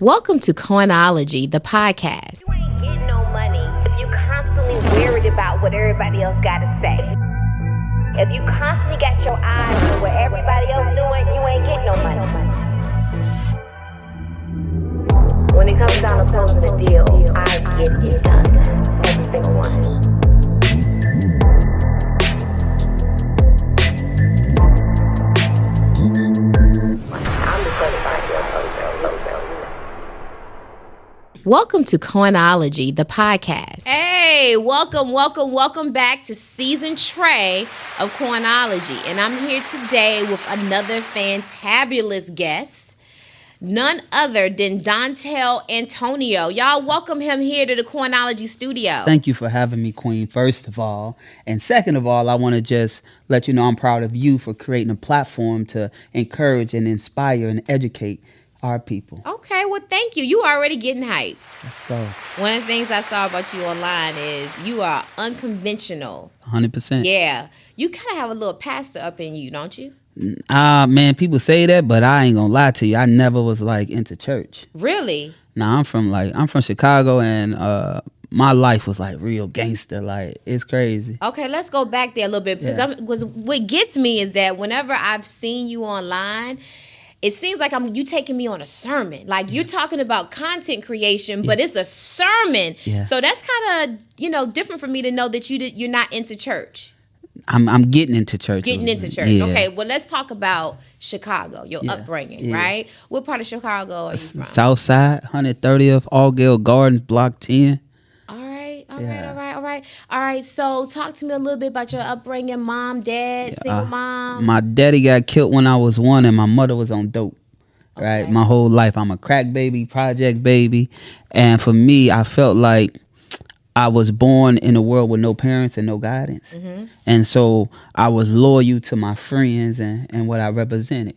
Welcome to Coinology, the podcast. You ain't getting no money if you constantly worried about what everybody else got to say. If you constantly got your eyes on what everybody else doing, you ain't getting no money. When it comes down to closing a deal, I get it done. Every single one. I'm the certified deal closer. Welcome to Coinology, the podcast. Hey, welcome back to season tray of Coinology. And I'm here today with another fantabulous guest, none other than Dontell Antonio. Y'all welcome him here to the Coinology studio. Thank you for having me, Queen, first of all. And second of all, I want to just let you know I'm proud of you for creating a platform to encourage and inspire and educate our people. Okay, well, thank you. You already getting hype. Let's go. One of the things I saw about you online is you are unconventional. 100%. Yeah. You kind of have a little pastor up in you, don't you? Man, people say that, but I ain't gonna lie to you. I never was like into church. Really? Nah, I'm from Chicago, and my life was like real gangster. Like, it's crazy. Okay, let's go back there a little bit because what gets me is that whenever I've seen you online, it seems like you taking me on a sermon. Like you're talking about content creation, but it's a sermon. Yeah. So that's kind of, different for me to know that you're not into church. I'm getting into church. Getting into church. Yeah. Okay, well, let's talk about Chicago, your upbringing, right? What part of Chicago are you from? South Side, 130th, Allgale Gardens, Block 10. All right. So talk to me a little bit about your upbringing, mom, dad, single mom. My daddy got killed when I was 1, and my mother was on dope. Right, my whole life I'm a crack baby, project baby, and for me, I felt like I was born in a world with no parents and no guidance, and so I was loyal to my friends and what I represented.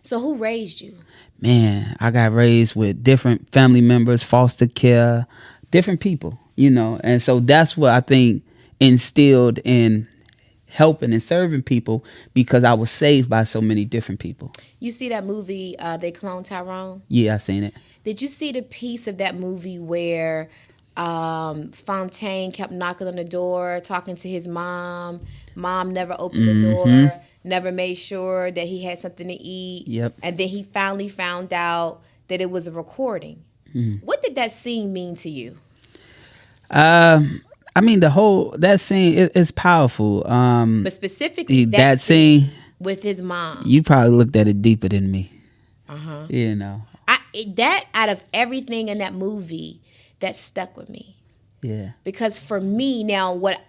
So who raised you? Man, I got raised with different family members, foster care, different people, and so that's what I think instilled in helping and serving people, because I was saved by so many different people. You see that movie, They Cloned Tyrone? Yeah, I seen it. Did you see the piece of that movie where Fontaine kept knocking on the door, talking to his mom? Mom never opened the door, never made sure that he had something to eat. Yep. And then he finally found out that it was a recording. What did that scene mean to you? I mean, that scene is powerful. But specifically that scene with his mom. You probably looked at it deeper than me. That out of everything in that movie, that stuck with me. Yeah. Because for me, now what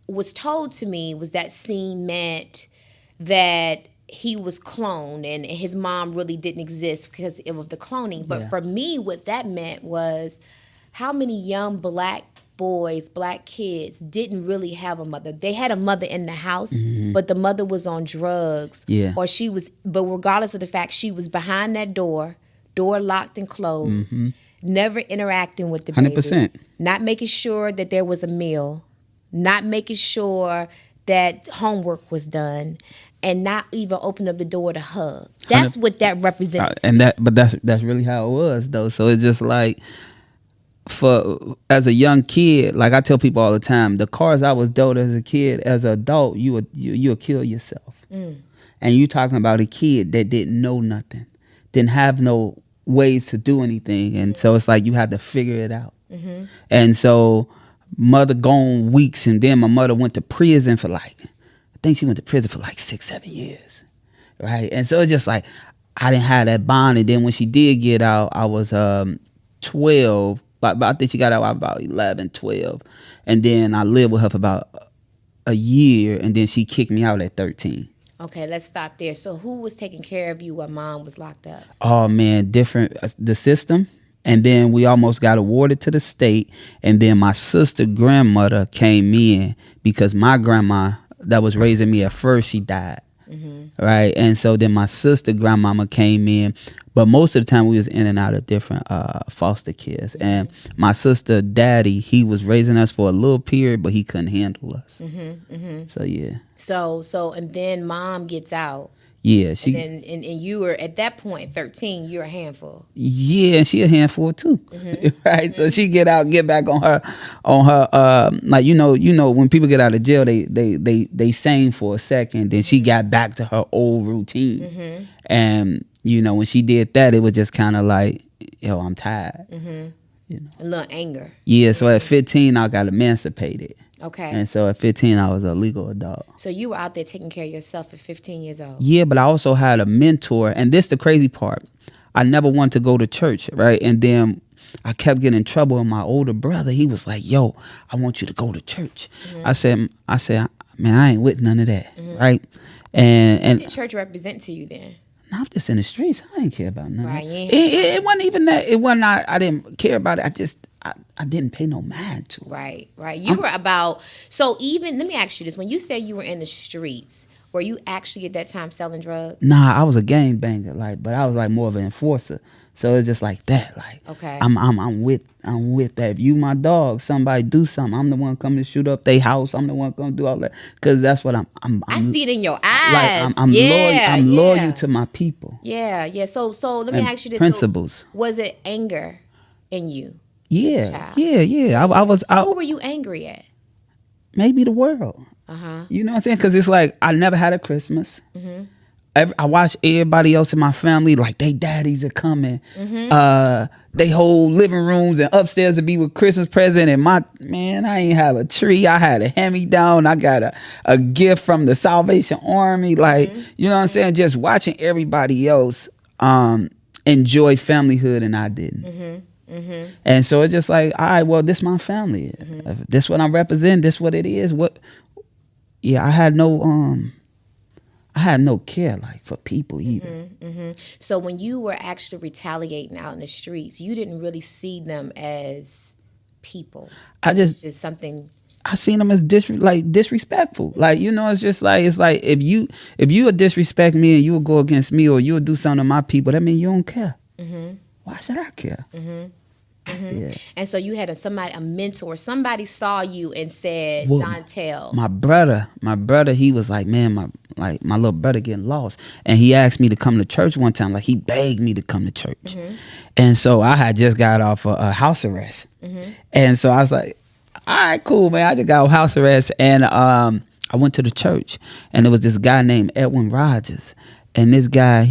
was told to me was that scene meant that he was cloned and his mom really didn't exist because it was the cloning. But for me, what that meant was how many young black boys, black kids didn't really have a mother. They had a mother in the house, but the mother was on drugs. Yeah. But regardless of the fact, she was behind that door locked and closed, never interacting with the baby. 100%. Not making sure that there was a meal, not making sure that homework was done, and not even open up the door to hug. That's what that represents. But that's really how it was, though. So it's just like, as a young kid, like I tell people all the time, the cars I was dealt as a kid, as an adult, you would kill yourself. And you talking about a kid that didn't know nothing, didn't have no ways to do anything, and so it's like you had to figure it out. And so mother gone weeks, and then my mother went to prison for I think she went to prison for 6-7 years, right? And so it's just like I didn't have that bond. And then when she did get out, I was 12. But I think she got out about 11, 12. And then I lived with her for about a year, and then she kicked me out at 13. Okay, let's stop there. So who was taking care of you while mom was locked up? Oh, man, the system. And then we almost got awarded to the state. And then my sister grandmother came in because my grandma that was raising me at first, she died. Right. And so then my sister grandmama came in, but most of the time we was in and out of different foster kids. And my sister daddy, he was raising us for a little period, but he couldn't handle us. So yeah. So and then mom gets out. Yeah, she. And then and you were at that point 13. You're a handful. Yeah, and she a handful too, right? So she get back on her, like when people get out of jail, they sane for a second, then she got back to her old routine, and when she did that, it was just kind of like, yo, I'm tired, A little anger. Yeah, so at 15, I got emancipated. Okay. And so at 15, I was a legal adult. So you were out there taking care of yourself at 15 years old. Yeah, but I also had a mentor. And this the crazy part. I never wanted to go to church, right? And then I kept getting in trouble. And my older brother, he was like, yo, I want you to go to church. I said, man, I ain't with none of that, right? And what did church represent to you then? I'm just in the streets. I ain't care about nothing. Right, yeah. It wasn't even that. It wasn't. I didn't care about it. I didn't pay no mind to it. Right. You were about. So even let me ask you this: when you say you were in the streets, were you actually at that time selling drugs? Nah, I was a gang banger, but I was like more of an enforcer. So it's just like that. Like, okay, I'm with that. If you my dog, somebody do something, I'm the one coming to shoot up their house. I'm the one coming to do all that, because that's what I'm. I see it in your eyes. Like I'm loyal. I'm loyal to my people. Yeah. So let me ask you this: principles. So was it anger in you? Yeah. I was. Who were you angry at? Maybe the world. You know what I'm saying? Because it's like I never had a Christmas. I watch everybody else in my family, like they daddies are coming. They whole living rooms and upstairs to be with Christmas present. And I ain't have a tree. I had a hand-me-down. I got a gift from the Salvation Army. Like, you know what I'm saying? Just watching everybody else enjoy familyhood and I didn't. And so it's just like, all right, well, this my family. This what I represent. This what it is. Yeah, I had no care like for people either. So when you were actually retaliating out in the streets, you didn't really see them as people. It's just something. I seen them as disrespectful. Like, it's just like, it's like if you would disrespect me and you would go against me or you would do something to my people, that means you don't care. Why should I care? Yeah. And so you had a mentor. Somebody saw you and said, Dontell. My brother, he was like, man, my little brother getting lost. And he asked me to come to church one time. Like, he begged me to come to church. And so I had just got off a house arrest. And so I was like, all right, cool, man. I just got off house arrest. And I went to the church. And there was this guy named Edwin Rogers. And this guy,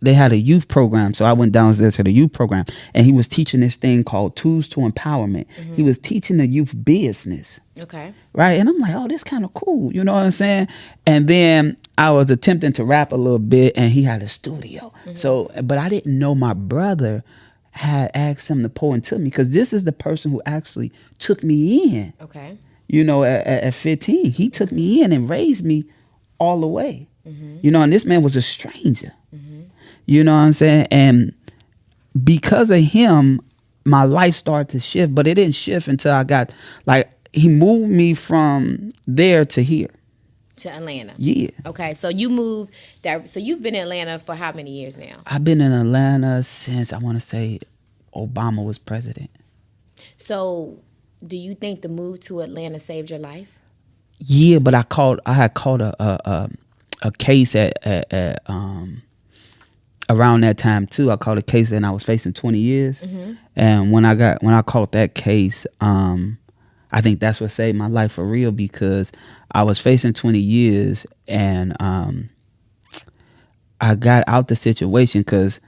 they had a youth program. So I went downstairs to the youth program, and he was teaching this thing called Tools to Empowerment. He was teaching the youth business. Okay. Right. And I'm like, oh, this kind of cool. You know what I'm saying? And then I was attempting to rap a little bit, and he had a studio. So, but I didn't know my brother had asked him to pour into me, because this is the person who actually took me in. Okay. At 15, he took me in and raised me all the way. And this man was a stranger. You know what I'm saying? And because of him, my life started to shift, but it didn't shift until I got, he moved me from there to here. To Atlanta. Yeah. Okay, so you moved so you've been in Atlanta for how many years now? I've been in Atlanta since, I want to say, Obama was president. So do you think the move to Atlanta saved your life? Yeah, but I had caught a case at around that time too. I caught a case and I was facing 20 years. And when I caught that case, I think that's what saved my life for real, because I was facing 20 years and I got out the situation because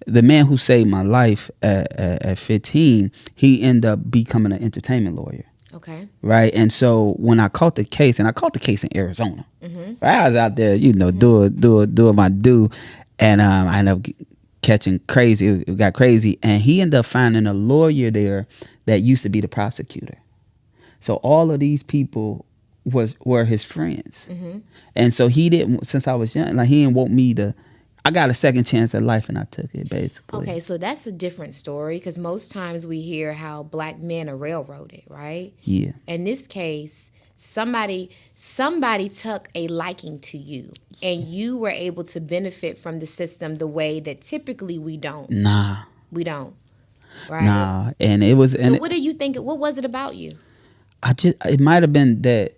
the man who saved my life at 15, he ended up becoming an entertainment lawyer. Okay. Right. And so when I caught the case, and I caught the case in Arizona, right? I was out there, doing my due. And I ended up catching crazy. It got crazy. And he ended up finding a lawyer there that used to be the prosecutor. So all of these people were his friends. And so he didn't, since I was young, he didn't want me to, I got a second chance at life and I took it, basically. Okay, so that's a different story, because most times we hear how black men are railroaded, right? Yeah. In this case, somebody took a liking to you, and you were able to benefit from the system the way that typically we don't. Nah. We don't. Right? Nah. And it was... So what do you think, what was it about you? It might have been that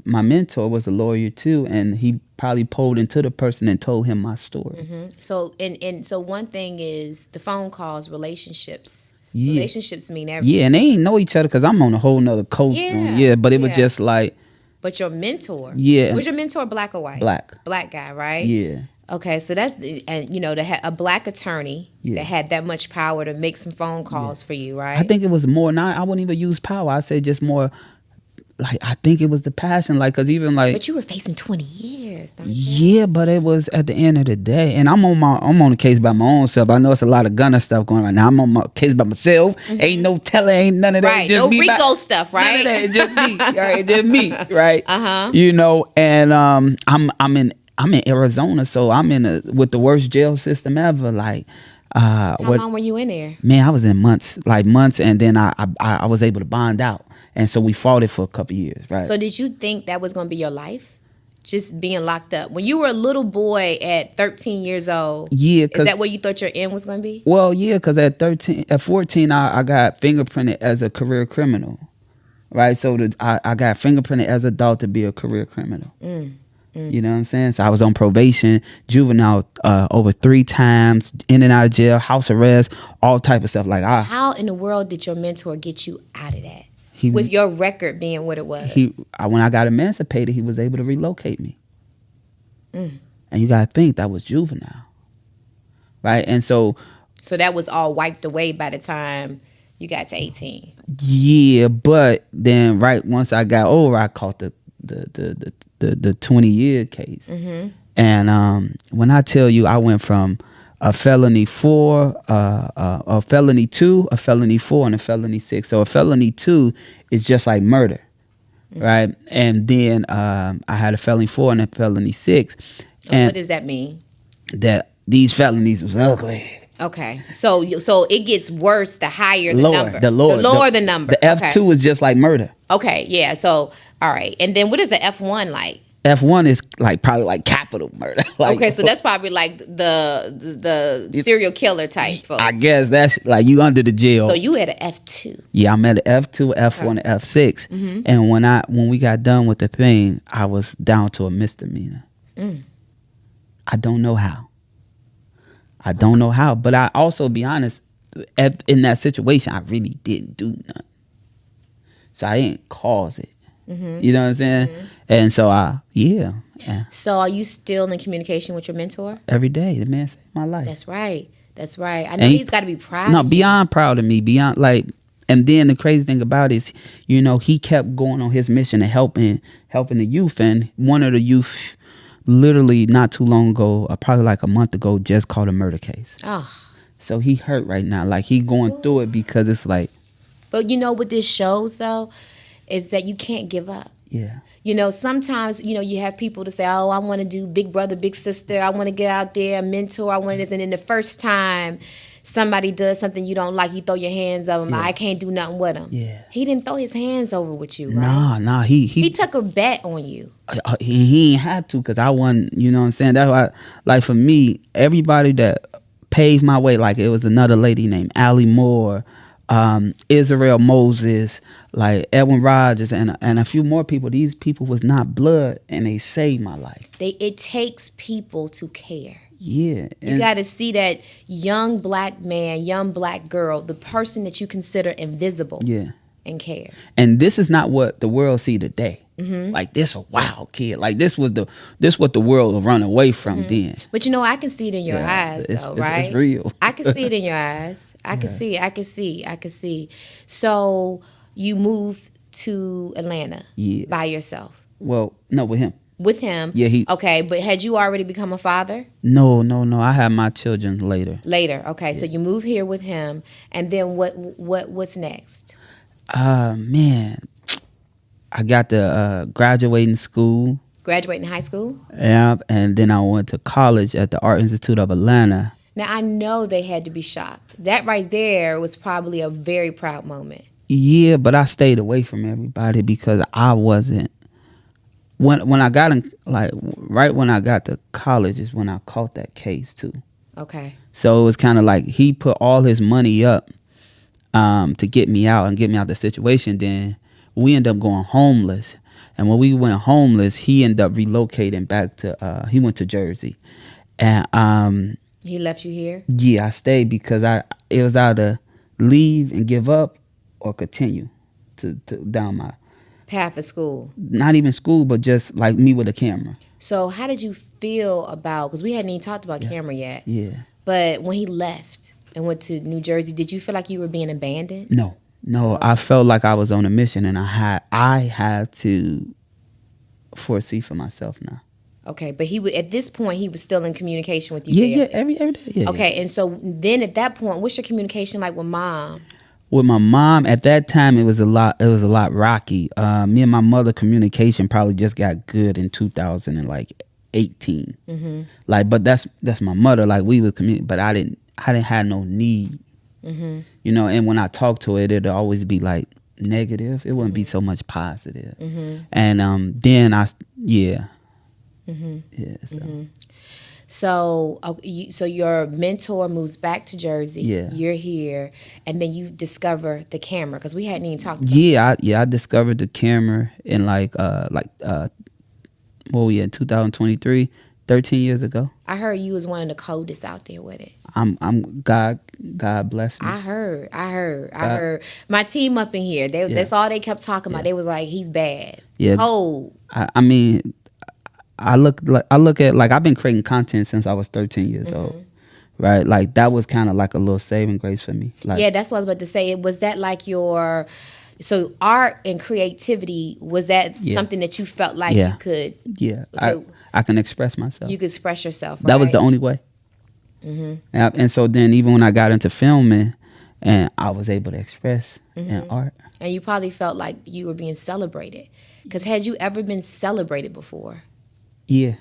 my mentor was a lawyer too, and he probably pulled into the person and told him my story. So so one thing is the phone calls, relationships. Yeah. Relationships mean everything. Yeah, and they ain't know each other because I'm on a whole nother coast. But it was just like. But your mentor. Yeah. Was your mentor black or white? Black. Black guy, right? Yeah. Okay, so that's, and to have a black attorney that had that much power to make some phone calls for you, right? I think it was more, I wouldn't even use power. I say just more, like, I think it was the passion, like, because even like. But you were facing 20 years, don't you? Yeah, but it was at the end of the day, and I'm on the case by my own self. I know it's a lot of gunner stuff going on now. I'm on my case by myself. Ain't no telling, ain't none of that. Right, just no Rico stuff, right? None of that, it's just me. Right, it's just me, right? And I'm in Arizona, so I'm with the worst jail system ever. Like, how long were you in there? Man, I was in months, and then I was able to bond out, and so we fought it for a couple years, right? So did you think that was going to be your life, just being locked up when you were a little boy at 13 years old? Yeah, is that what you thought your end was going to be? Well, yeah, because at 14, I got fingerprinted as a career criminal, right? So I got fingerprinted as an adult to be a career criminal. You know what I'm saying? So I was on probation, juvenile over 3 times, in and out of jail, house arrest, all type of stuff. Like how in the world did your mentor get you out of that? With your record being what it was. When I got emancipated, he was able to relocate me. And you got to think that was juvenile, right? And so that was all wiped away by the time you got to 18. Yeah, but then right once I got older, I caught the 20-year case. And when I tell you, I went from a felony 4, a felony 2, a felony 4, and a felony 6. So a felony 2 is just like murder, right? And then I had a felony 4 and a felony 6. And what does that mean? That these felonies was ugly. Okay, so it gets worse the higher the number. The lower the number. The F2 is just like murder. Okay, yeah. So all right, and then what is the F1 like? F1 is like probably like capital murder. Like, okay, so that's probably like the serial killer type. Folks. I guess that's like you under the jail. So you had an F2. Yeah, I'm at an F2, F1, and F6. And when we got done with the thing, I was down to a misdemeanor. I don't know how. But I also, be honest, in that situation, I really didn't do nothing. So I didn't cause it. You know what I'm saying? And so yeah. So are you still in communication with your mentor? Every day. The man saved my life. That's right. I know he's got to be proud. No, beyond proud of me. Beyond like, and then the crazy thing about it is, he kept going on his mission of helping the youth. And one of the youth, literally not too long ago, probably like a month ago, just caught a murder case. So he hurt right now. Like he going through it because it's like. But what this shows though, is that you can't give up. Yeah. Sometimes, you have people to say, oh, I want to do big brother, big sister. I want to get out there, mentor. I want this. And then the first time somebody does something you don't like, you throw your hands over them. I can't do nothing with him. Yeah. He didn't throw his hands over with you, right? Nah. He took a bet on you. He ain't had to because I wasn't, you know what I'm saying? That's why, like for me, everybody that paved my way, like it was another lady named Allie Moore, Israel Moses, like Edwin Rogers, and a few more people. These people was not blood, and they saved my life. It takes people to care. Yeah. You got to see that young black man, young black girl, the person that you consider invisible. Yeah. And care. And this is not what the world see today. Like this a wild kid. Like this what the world will run away from then. But I can see it in your eyes though, right? It's real. I can see it in your eyes. I can see. So you moved to Atlanta by yourself. Well, no, with him. With him? Yeah, okay, but had you already become a father? No. I had my children later. Okay. Yeah. So you moved here with him, and then what's next? Man, I got to graduating school. Graduating high school? Yeah, and then I went to college at the Art Institute of Atlanta. Now, I know they had to be shocked. That right there was probably a very proud moment. Yeah, but I stayed away from everybody because I wasn't. When I got in, like, right when I got to college is when I caught that case, too. Okay. So it was kind of like he put all his money up to get me out and get me out of the situation. Then we ended up going homeless. And when we went homeless, he ended up relocating back to. He went to Jersey, and He left you here? yeah, I stayed because it was either leave and give up or continue to down my Path of school. not even school, but just like me with a camera. So how did you feel about, because we hadn't even talked about camera yet. Yeah. But when he left and went to New Jersey, did you feel like you were being abandoned? No. I felt like I was on a mission, and I had to foresee for myself now. Okay, but at this point he was still in communication with you. Yeah, every day. Yeah, okay, and so then at that point, what's your communication like with mom? With my mom at that time, it was a lot rocky. Me and my mother communication probably just got good in 2018. Mm-hmm. Like, but that's my mother. Like, we would communicate, but I didn't have no need. Mm-hmm. You know, and when I talk to it, it'd always be like negative. It wouldn't be so much positive. Mm-hmm. And then yeah. Mm-hmm. Yeah. So. Mm-hmm. So, so your mentor moves back to Jersey. Yeah. You're here, and then you discover the camera, because we hadn't even talked about I discovered the camera in in 2023, 13 years ago. I heard you was one of the coldest out there with it. I'm God bless me. I heard. My team up in here, that's all they kept talking about. They was like, he's bad. Yeah. Cold. I mean, I look at, like, I've been creating content since I was 13 years old. Right? Like, that was kind of like a little saving grace for me. Like, yeah, that's what I was about to say. Was that like so art and creativity, was that something that you felt like you could? Yeah, I can express myself. You could express yourself, right? That was the only way. Mm-hmm. And so then even when I got into filming, and I was able to express in art. And you probably felt like you were being celebrated. Because had you ever been celebrated before? Yeah.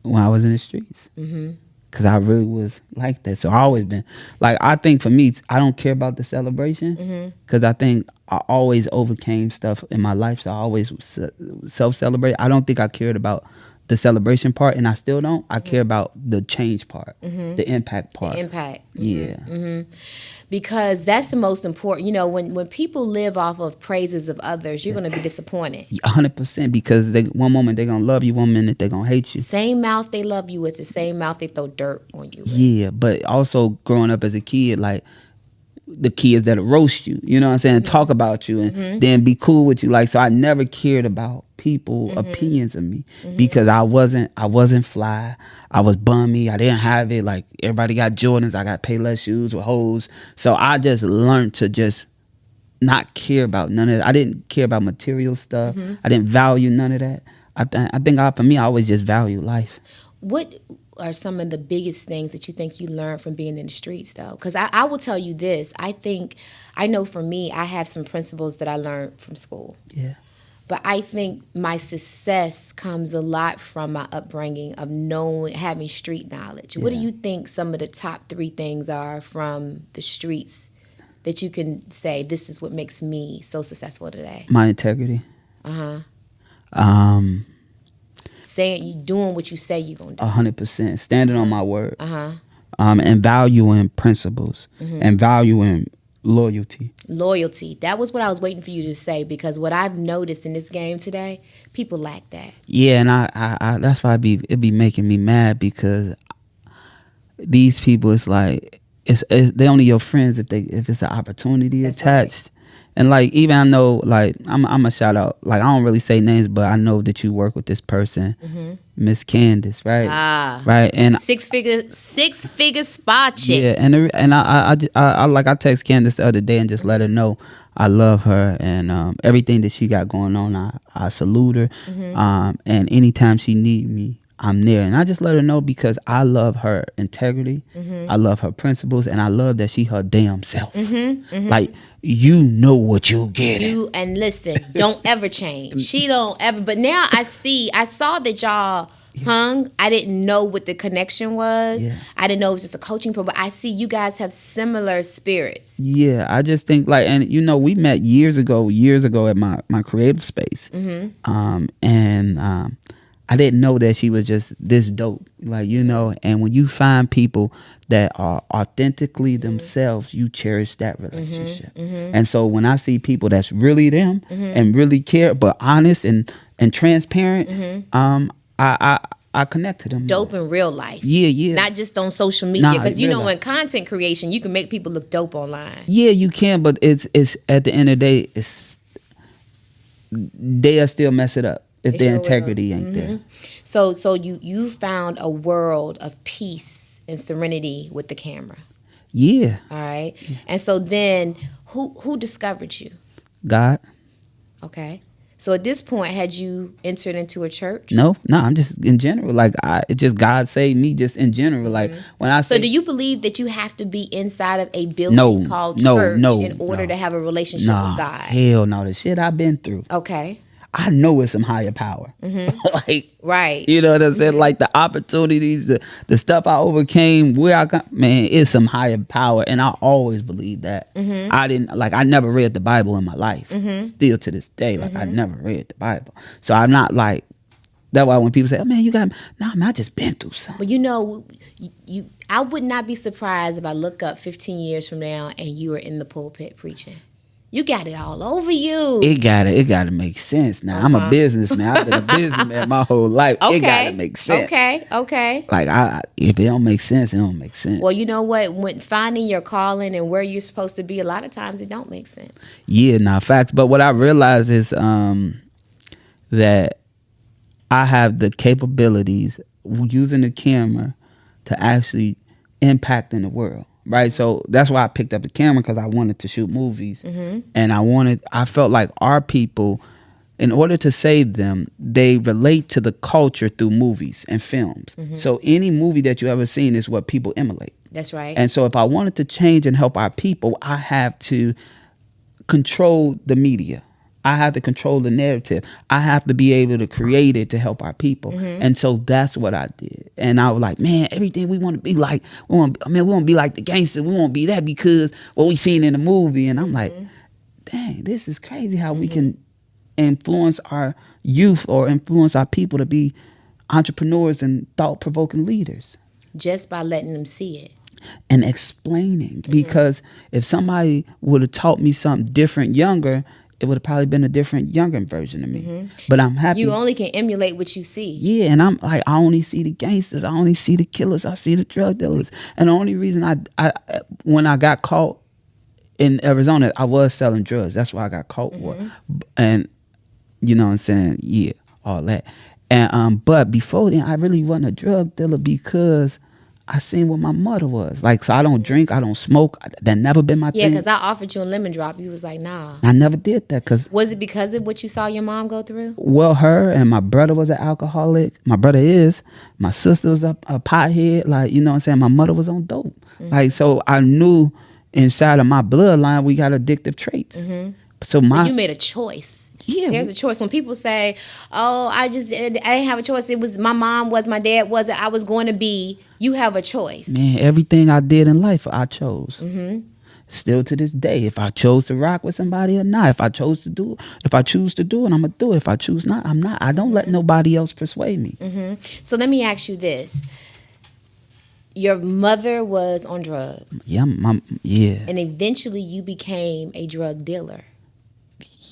When I was in the streets. Mm-hmm. Because I really was like that. So I always been, like, I think for me, I don't care about the celebration. Because I think I always overcame stuff in my life. So I always self-celebrate. I don't think I cared about the celebration part, and I still don't. I care about the change part, the impact part. The impact. Yeah. Mm-hmm. Because that's the most important. You know, when people live off of praises of others, you're going to be disappointed. 100%, because one moment they're going to love you, one minute they're going to hate you. Same mouth they love you with, the same mouth they throw dirt on you with. Yeah, but also growing up as a kid, like, the kids that'll roast you, you know what I'm saying, talk about you, and then be cool with you. Like, so I never cared about people opinions of me, because I wasn't fly. I was bummy. I didn't have it. Like, everybody got Jordans. I got Payless shoes with hoes. So I just learned to just not care about none of that. I didn't care about material stuff. I didn't value none of that. I think for me, I always just value life. What are some of the biggest things that you think you learned from being in the streets, though? Because I will tell you this. I know for me, I have some principles that I learned from school. Yeah. But I think my success comes a lot from my upbringing of having street knowledge. What do you think some of the top 3 things are from the streets that you can say, this is what makes me so successful today? My integrity. Saying you doing what you say you're gonna do. 100%. Standing on my word. And valuing principles and valuing loyalty. Loyalty. That was what I was waiting for you to say, because what I've noticed in this game today, people lack that. Yeah, and I that's why it be making me mad, because these people, it's like they only your friends if it's an opportunity attached. Right. And like, even I know, like, I'm a shout out, like, I don't really say names, but I know that you work with this person, Miss Candace, right? Right. And six figure spot chick. Yeah, and I text Candace the other day and just let her know I love her, and everything that she got going on, I salute her. And anytime she need me, I'm there. And I just let her know, because I love her integrity, I love her principles, and I love that she her damn self. Like, you know what you get. And listen, don't ever change. She don't ever. But now I saw that y'all hung. I didn't know what the connection was. I didn't know it was just a coaching program. But I see you guys have similar spirits. Yeah, I just think, like, and you know, we met years ago at my creative space. I didn't know that she was just this dope. Like, you know, and when you find people that are authentically themselves, you cherish that relationship. And so when I see people that's really them and really care, but honest and transparent, I connect to them. Dope more. in real life. Yeah. Not just on social media. Nah, Because, you know, real in content creation, you can make people look dope online. Yeah, you can, but it's at the end of the day, they'll still mess it up if They their sure integrity will. ain't there. So you found a world of peace and serenity with the camera. Yeah. All right. And so then who discovered you? God. Okay. So at this point, had you entered into a church? No, I'm just in general. Like it's just God saved me just in general. Like when I say, So do you believe that you have to be inside of a building called church in order to have a relationship with God? Hell no, the shit I've been through. Okay. I know it's some higher power. Like, right. You know what I'm saying? Like the opportunities, the stuff I overcame, where I got, man, it's some higher power. And I always believed that. I never read the Bible in my life. Still to this day, like I never read the Bible. So I'm not like, that's why when people say, oh man, you got, nah, man, I just been through something. But you know, I would not be surprised if I look up 15 years from now and you are in the pulpit preaching. You got it all over you. It gotta make sense now. I'm a businessman. I've been a businessman my whole life. Okay. It gotta make sense. Okay. Like if it don't make sense, it don't make sense. Well, you know what? When finding your calling and where you're supposed to be, a lot of times it don't make sense. Yeah, nah, facts. But what I realized is that I have the capabilities using the camera to actually impact in the world. Right, so that's why I picked up the camera, because I wanted to shoot movies, and I felt like our people, in order to save them, they relate to the culture through movies and films. So any movie that you ever seen is what people emulate. That's right. And so if I wanted to change and help our people, I have to control the media. I have to control the narrative. I have to be able to create it to help our people. And so that's what I did. And I was like, man, everything we want to be like, we want to be like the gangster. We won't be that because what we seen in the movie. And I'm like, dang, this is crazy how we can influence our youth or influence our people to be entrepreneurs and thought-provoking leaders. Just by letting them see it. And explaining. Because if somebody would have taught me something different younger, it would have probably been a different, younger version of me. But I'm happy. You only can emulate what you see. Yeah, and I'm like, I only see the gangsters. I only see the killers. I see the drug dealers. And the only reason I when I got caught in Arizona, I was selling drugs. That's why I got caught for. And you know what I'm saying? Yeah, all that. And but before then, I really wasn't a drug dealer because I seen what my mother was. Like, so I don't drink, I don't smoke. That never been my thing. Yeah, because I offered you a lemon drop. You was like, nah. I never did that. Was it because of what you saw your mom go through? Well, her and my brother was an alcoholic. My brother is. My sister was a pothead. Like, you know what I'm saying? My mother was on dope. Like, so I knew inside of my bloodline, we got addictive traits. So you made a choice. Yeah. There's a choice. When people say, oh, I didn't have a choice. It was my mom was, my dad was, I was going to be. You have a choice. Man, everything I did in life, I chose. Still to this day, if I chose to rock with somebody or not, if I choose to do it, I'm going to do it. If I choose not, I'm not. I don't let nobody else persuade me. So let me ask you this. Your mother was on drugs. Yeah, yeah. And eventually you became a drug dealer.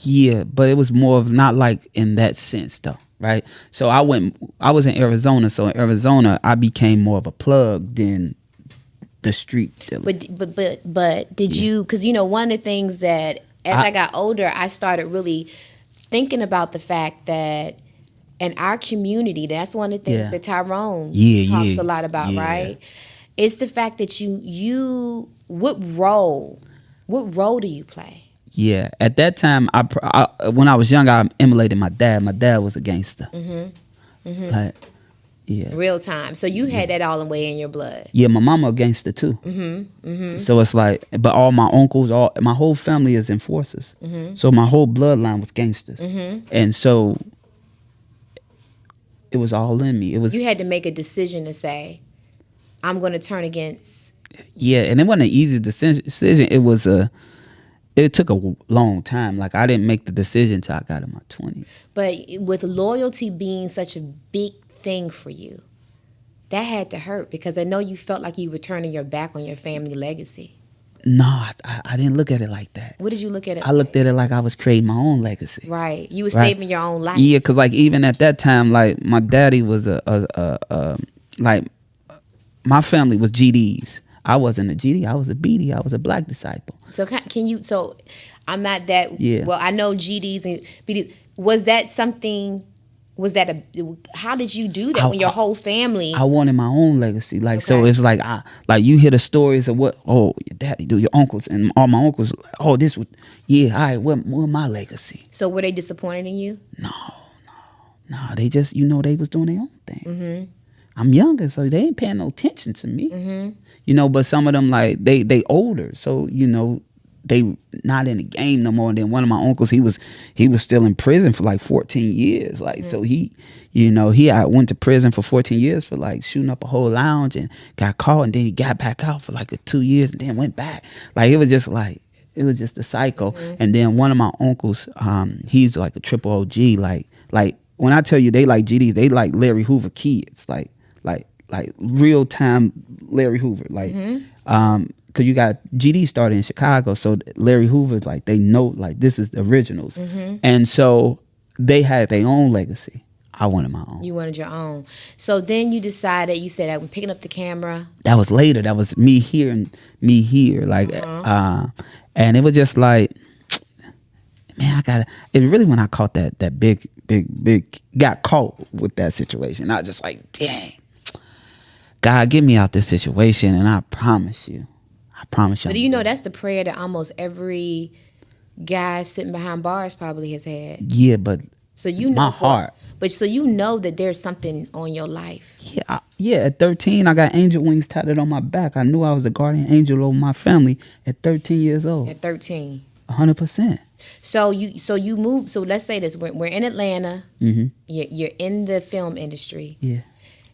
Yeah, but it was more of not like in that sense though, right? So I was in Arizona, so in Arizona I became more of a plug than the street dealer. But did you, because you know, one of the things that as I got older, I started really thinking about the fact that in our community, that's one of the things that Tyrone talks a lot about, right? It's the fact that you what role do you play? Yeah, at that time, when I was young, I emulated my dad. My dad was a gangster. Like, yeah. Real time. So you had that all the way in your blood. Yeah, my mama a gangster too. So it's like, but all my uncles, my whole family is enforcers. So my whole bloodline was gangsters, and so it was all in me. It was. You had to make a decision to say, I'm going to turn against. Yeah, and it wasn't an easy decision. It was it took a long time. Like, I didn't make the decision till I got in my 20s. But with loyalty being such a big thing for you, that had to hurt, because I know you felt like you were turning your back on your family legacy. No, I didn't look at it like that. What did you look at it I looked at it like I was creating my own legacy. Right. You were Right. saving your own life. Yeah, because like even at that time, like my daddy was like my family was GDs. I wasn't a GD. I was a BD. I was a black disciple. So can you? So I'm not that. Yeah. Well, I know GDs and BDs. Was that something? Was that a? How did you do that when your whole family? I wanted my own legacy. Like, so Okay. it's like you hear the stories of what, oh, your daddy do, your uncles, and all my uncles, oh, this would, yeah, all right, what my legacy? So were they disappointed in you? No, they just, they was doing their own thing. Mm-hmm. I'm younger, so they ain't paying no attention to me. Mm-hmm. But some of them, like, they older, so, they not in the game no more. And then one of my uncles, he was still in prison for like 14 years. Like, so he went to prison for 14 years for like shooting up a whole lounge and got caught. And then he got back out for like 2 years and then went back. Like, it was just a cycle. Mm-hmm. And then one of my uncles, he's like a triple OG. Like when I tell you they like GDs, they like Larry Hoover kids. Like real time Larry Hoover. Like, because you got GD started in Chicago, so Larry Hoover's like, they know, like, this is the originals. Mm-hmm. And so they had their own legacy. I wanted my own. You wanted your own. So then you decided, you said, I'm picking up the camera. That was later. That was me here and me here. Like, and it was just like, man, it really, when I caught that big, got caught with that situation, I was just like, dang, God, get me out this situation, and I promise you. But do you know that's the prayer that almost every guy sitting behind bars probably has had? Yeah, but so you know my heart. But so you know that there's something on your life. Yeah. At 13, I got angel wings tatted on my back. I knew I was the guardian angel over my family at 13 years old. At 13. 100%. So you move. So let's say this: we're in Atlanta. Mm-hmm. You're in the film industry. Yeah.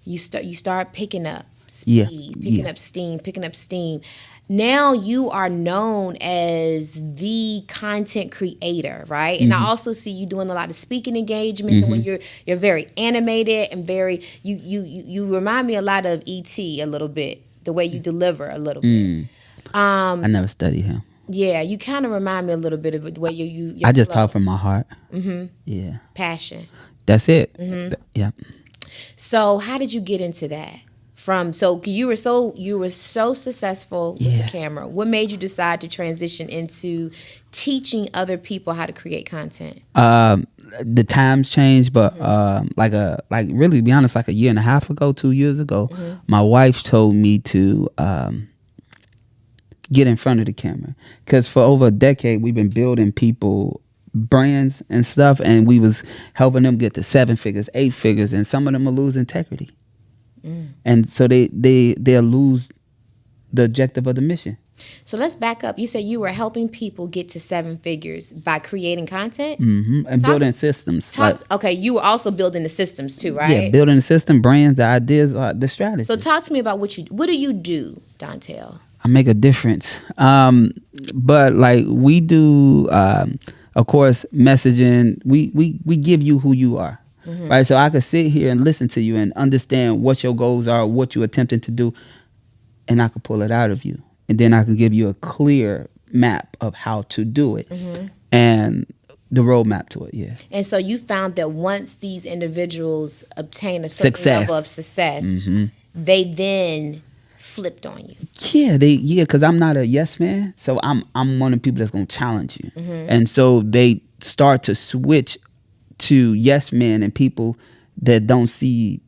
You start picking up speed, picking up steam. Now you are known as the content creator, right? And I also see you doing a lot of speaking engagements. And when you're very animated and very you remind me a lot of E.T. a little bit, the way you deliver a little bit. I never studied him. Yeah, you kind of remind me a little bit of the way you I just talk from my heart. Mm-hmm. Yeah. Passion. That's it. Mm-hmm. Yeah. So how did you get into that? You were so successful with the camera. What made you decide to transition into teaching other people how to create content? The times changed, but really, to be honest, like a year and a half ago, 2 years ago, my wife told me to get in front of the camera, because for over a decade we've been building people brands and stuff, and we was helping them get to 7 figures, 8 figures, and some of them will lose integrity. And so they'll lose the objective of the mission. So let's back up. You said you were helping people get to 7 figures by creating content? Mm-hmm. And building systems. Okay, you were also building the systems too, right? Yeah, building the system, brands, the ideas, the strategy. So talk to me about what do you do, Dontell? I make a difference. But like we do, of course, messaging. We give you who you are. Mm-hmm. Right, so I could sit here and listen to you and understand what your goals are, what you're attempting to do, and I could pull it out of you, and then I could give you a clear map of how to do it, and the roadmap to it. Yeah. And so you found that once these individuals obtain a certain level of success, they then flipped on you. Yeah, because I'm not a yes man, so I'm one of the people that's gonna challenge you, and so they start to switch to yes men and people that don't still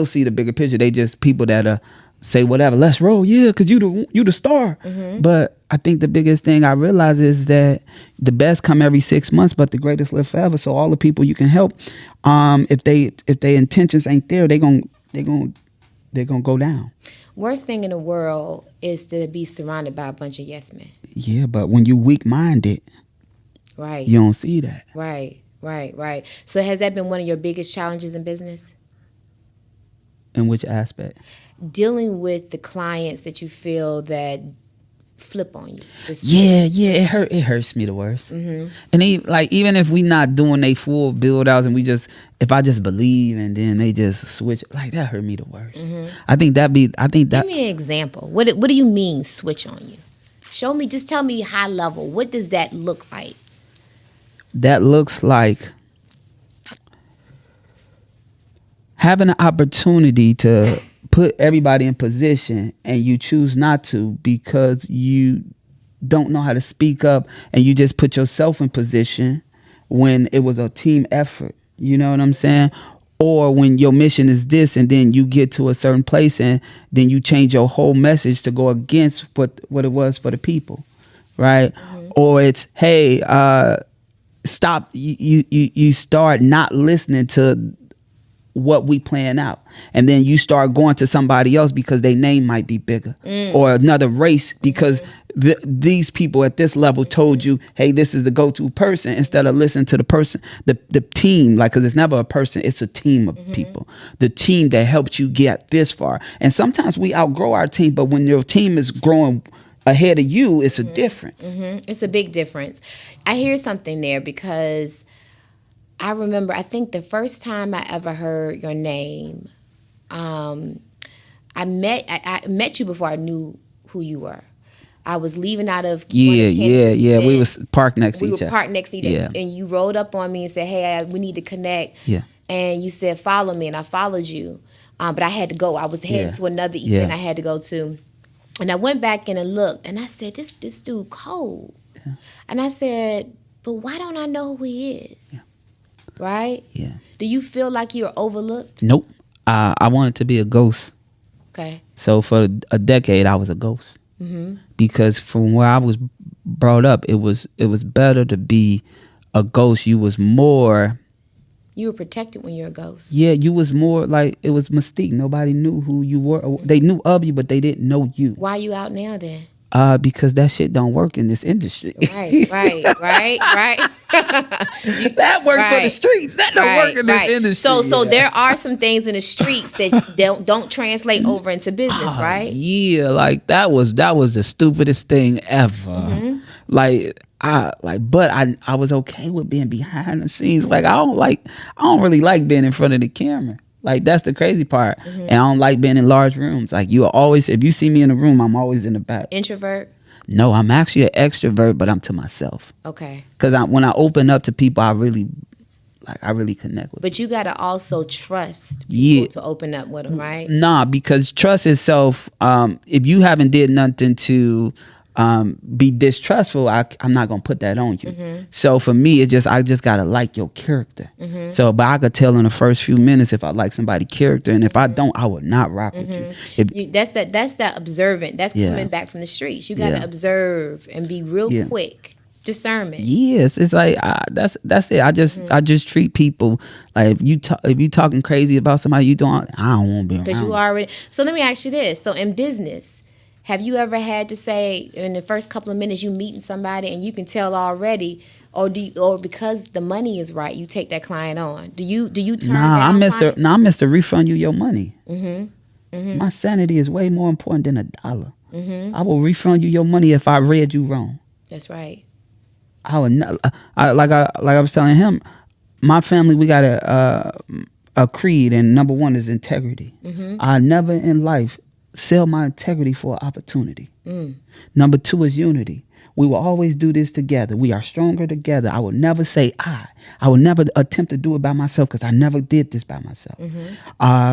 see the bigger picture. They just people that say whatever, let's roll, yeah, because you the star. But I think the biggest thing I realize is that the best come every 6 months, but the greatest live forever. So all the people you can help, if they intentions ain't there, they're gonna go down. Worst thing in the world is to be surrounded by a bunch of yes men. Yeah, but when you weak minded, right, you don't see that. Right. So has that been one of your biggest challenges in business? In which aspect? Dealing with the clients that you feel that flip on you. It hurts me the worst. And even if we not doing they full build outs and if I just believe and then they just switch, like that hurt me the worst. Give me an example. What do you mean switch on you? Show me, just tell me high level. What does that look like? That looks like having an opportunity to put everybody in position and you choose not to because you don't know how to speak up and you just put yourself in position when it was a team effort. You know what I'm saying? Or when your mission is this and then you get to a certain place and then you change your whole message to go against what it was for the people, right? Or it's, hey, stop, you start not listening to what we plan out, and then you start going to somebody else because their name might be bigger, or another race because these people at this level told you, hey, this is the go-to person, instead of listening to the person, the team, like, because it's never a person, it's a team of people, the team that helped you get this far. And sometimes we outgrow our team, but when your team is growing ahead of you, it's a difference. It's a big difference. I hear something there because I remember, I think the first time I ever heard your name, I met you before I knew who you were. I was leaving out of Yeah. We was parked next to each other. We were parked next to each other, and you rolled up on me and said, "Hey, we need to connect." Yeah. And you said, "Follow me," and I followed you. But I had to go. I was headed to another event I had to go to, and I went back in and looked, and I said, "This dude cold," and I said, "But why don't I know who he is?" Yeah. Right? Yeah. Do you feel like you're overlooked? Nope. I wanted to be a ghost. Okay. So for a decade, I was a ghost. Because from where I was brought up, it was better to be a ghost. You was more. You were protected when you're a ghost. Yeah, you was more like, it was mystique. Nobody knew who you were. They knew of you, but they didn't know you. Why are you out now then? Because that shit don't work in this industry. Right. That works for the streets. That don't work in this industry. So there are some things in the streets that don't translate over into business, right? Yeah, like that was the stupidest thing ever. But I was okay with being behind the scenes. Like I don't really like being in front of the camera. Like that's the crazy part. And I don't like being in large rooms. Like you are always, if you see me in a room, I'm always in the back. Introvert? No, I'm actually an extrovert, but I'm to myself. Okay. Because when I open up to people, I really connect with. But you gotta also trust people to open up with them, right? Nah, because trust itself. If you haven't did nothing to be distrustful, I'm not gonna put that on you. So for me, I just gotta like your character. So, but I could tell in the first few minutes if I like somebody's character, and if I don't, I would not rock with you. That's that observant. That's coming back from the streets. You gotta observe and be real quick. Discernment. Yes, it's like that's it. I just treat people like if you talking crazy about somebody I don't want to be around. Because you already. So let me ask you this. So in business, have you ever had to say in the first couple of minutes you meeting somebody and you can tell already, or because the money is right, you take that client on? Do you turn down clients? I missed to refund you your money. My sanity is way more important than $1. I will refund you your money if I read you wrong. That's right. I would not. Like I was telling him, my family, we got a creed, and number one is integrity. I never in life sell my integrity for an opportunity. Number two is unity. We will always do this together. We are stronger together. I will never say I will never attempt to do it by myself because I never did this by myself.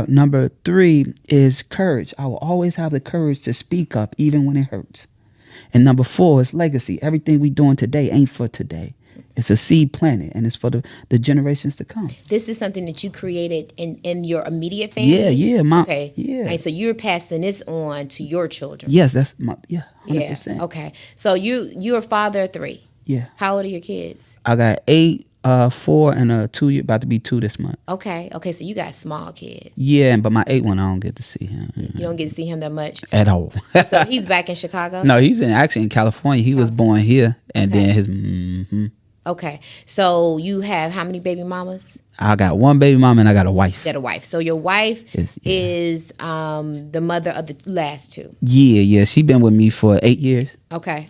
Number three is courage. I will always have the courage to speak up even when it hurts. And number four is legacy. Everything we doing today ain't for today. It's a seed planted, and it's for the generations to come. This is something that you created in your immediate family? Yeah. Okay. Yeah. And so you're passing this on to your children? Yes, that's 100%. Yeah, okay. So you're a father of 3? Yeah. How old are your kids? I got 8, 4, and a 2 year, about to be 2 this month. Okay, so you got small kids. Yeah, but my 8 one, I don't get to see him. You don't get to see him that much? At all. So he's back in Chicago? No, he's actually in California. He was born here, and then his... Okay. So you have how many baby mamas? I got one baby mama and I got a wife. You got a wife. So your wife Yes, is the mother of the last two. Yeah. She been with me for 8 years. Okay.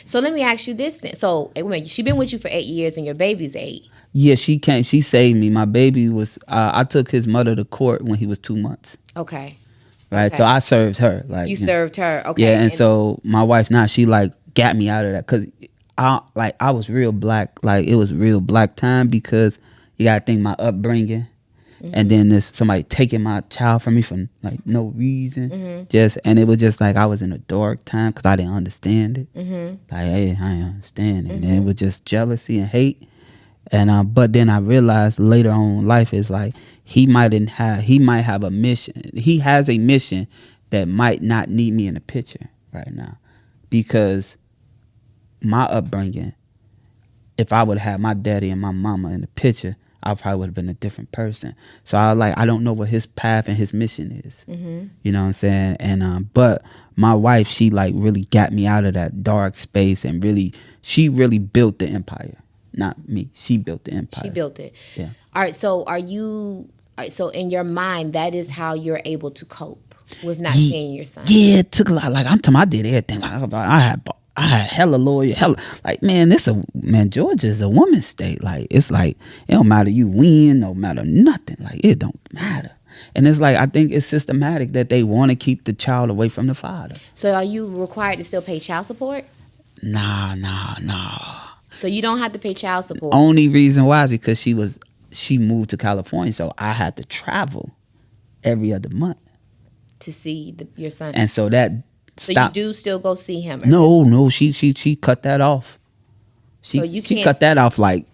So let me ask you this then. So wait a minute, she been with you for 8 years and your baby's 8. Yeah, she came. She saved me. My baby was. I took his mother to court when he was 2 months. Okay. Right. Okay. So I served her. Like You served her. Okay. Yeah, and so my wife now she like got me out of that because I was real black. Like it was real black time because you gotta think my upbringing, and then there's somebody taking my child from me for like no reason. And it was just like I was in a dark time because I didn't understand it. Like hey, I didn't understand it, and it was just jealousy and hate. And but then I realized later on in life is like he might have a mission. He has a mission that might not need me in the picture right now, because my upbringing, if I would have had my daddy and my mama in the picture, I probably would have been a different person. So I don't know what his path and his mission is. You know what I'm saying? And but my wife, she like really got me out of that dark space and she really built the empire. Not me. She built the empire. She built it. Yeah. All right. So so in your mind, that is how you're able to cope with not seeing your son. Yeah, it took a lot. Like I'm telling you, I did everything. Like I had hella lawyer, like man, Georgia is a woman's state. Like it's like it don't matter you win, no matter nothing. Like it don't matter. And it's like I think it's systematic that they want to keep the child away from the father. So are you required to still pay child support? Nah. So you don't have to pay child support. Only reason why is because she moved to California, so I had to travel every other month to see your son. And so that so stopped. You do still go see him? No, she cut that off. She cut that off like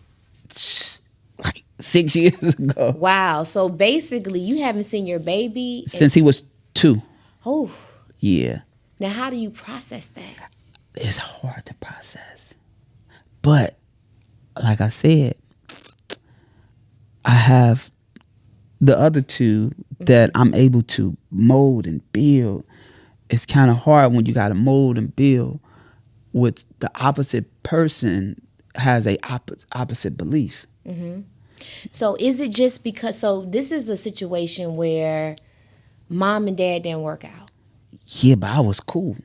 6 years ago. Wow. So basically, you haven't seen your baby since he was 2. Oh. Yeah. Now, how do you process that? It's hard to process. But, like I said, I have the other two that I'm able to mold and build. It's kind of hard when you got to mold and build with the opposite person has a opposite belief. Mm-hmm. So is it just because, so this is a situation where mom and dad didn't work out? Yeah, but I was cool.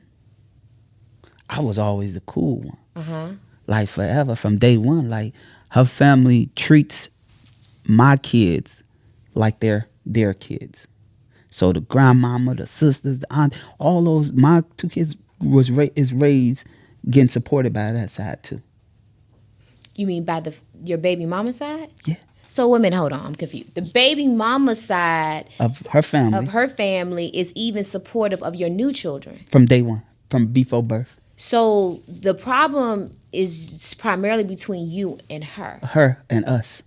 I was always the cool one. Uh-huh. Like forever, from day one. Like her family treats my kids like they're their kids. So the grandmama, the sisters, the aunt, all those, my 2 kids is raised getting supported by that side too. You mean by your baby mama side? Yeah. So wait a minute, hold on, I'm confused. The baby mama side of her family is even supportive of your new children from day one, from before birth. So the problem is primarily between you and her. Her and us.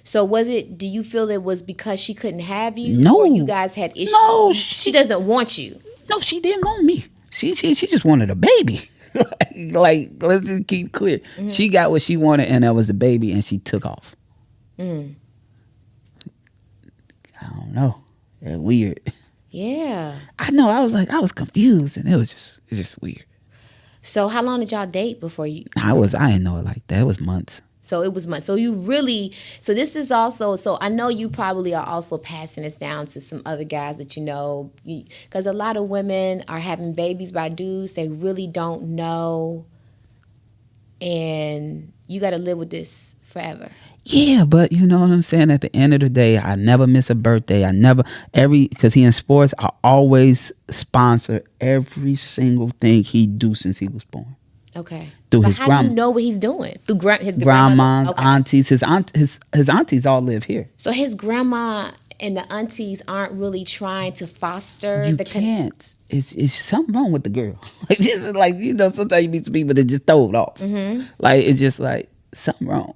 So do you feel it was because she couldn't have you? No. Or you guys had issues? No. She doesn't want you. No, she didn't want me. She just wanted a baby. like, let's just keep clear. Mm-hmm. She got what she wanted, and that was the baby, and she took off. I don't know. It's weird. Yeah. I know. I was confused, and it's just weird. So how long did y'all date before you? I didn't know it like that. It was months. So it was months. So this is also, so I know you probably are also passing this down to some other guys that you know, because a lot of women are having babies by dudes they really don't know, and you got to live with this forever. Yeah, but you know what I'm saying? At the end of the day, I never miss a birthday. Because he in sports, I always sponsor every single thing he do since he was born. Okay. Through but his how do you know what he's doing? Through his grandmas, okay. aunties. His aunties all live here. So his grandma and the aunties aren't really trying to foster you can't. It's something wrong with the girl. Sometimes you meet some people that just throw it off. Mm-hmm. Like, it's just like something wrong.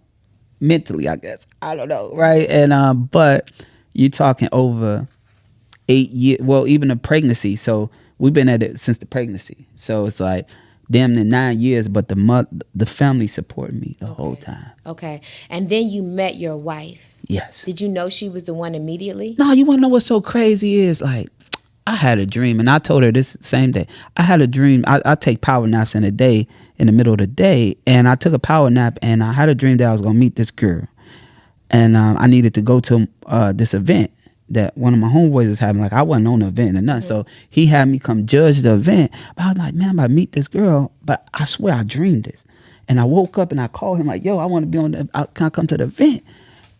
Mentally, I guess. I don't know, right? And but you're talking over 8 years. Well, even a pregnancy. So we've been at it since the pregnancy. So it's like damn near 9 years. But the family supported me the whole time. Okay, and then you met your wife. Yes. Did you know she was the one immediately? No, you want to know what's so crazy is like I had a dream, and I told her this same day. I had a dream. I take power naps in the middle of the day, and I took a power nap, and I had a dream that I was gonna meet this girl, and I needed to go to this event that one of my homeboys was having. Like, I wasn't on the event or nothing, so he had me come judge the event. But I was like, man, I'm about to meet this girl, but I swear I dreamed this, and I woke up and I called him like, yo, I want to be on the. Can I come to the event?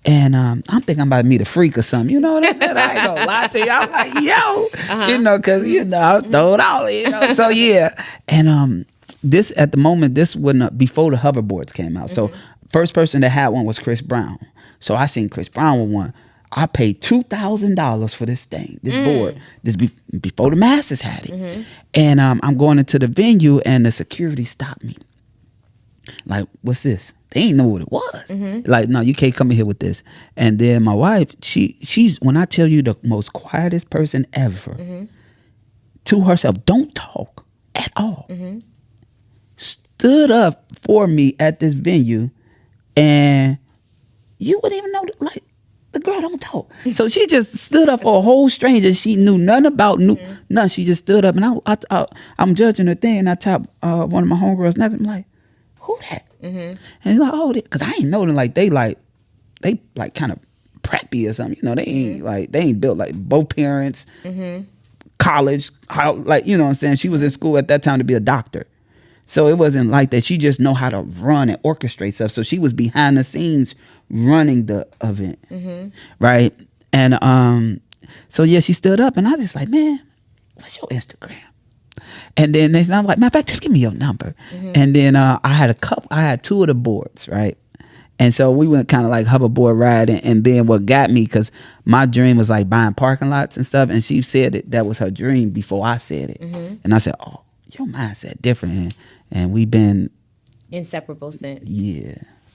And I'm thinking I'm about to meet a freak or something. You know what I said? I ain't gonna lie to you. I'm like, yo, you know, because, you know, I was throwed out, you know. So, yeah. And this, at the moment, this wasn't before the hoverboards came out. So, first person that had one was Chris Brown. So, I seen Chris Brown with one. I paid $2,000 for this thing, this board. This before the masses had it. And I'm going into the venue, and the security stopped me. Like, what's this? They ain't know what it was. Like, no, you can't come in here with this. And then my wife, she's, when I tell you, the most quietest person ever, to herself, don't talk at all. Stood up for me at this venue, and you wouldn't even know, like, the girl don't talk. So she just stood up for a whole stranger she knew nothing about, none. She just stood up, and I'm judging her thing, and I tap one of my homegirls next. I'm like, who that? And he's like, oh, because I ain't know them. Like, they kind of preppy or something. You know, they ain't built like both parents, college, how, like, you know what I'm saying? She was in school at that time to be a doctor. So it wasn't like that. She just know how to run and orchestrate stuff. So she was behind the scenes running the event. Right? And so yeah, she stood up, and I was just like, man, what's your Instagram? And then they said, I'm like, matter of fact, just give me your number. And then I had two of the boards, right? And so we went kind of like hoverboard riding. And then what got me, because my dream was like buying parking lots and stuff, and she said that was her dream before I said it. And I said, oh, your mindset different, and we've been inseparable since. Yeah.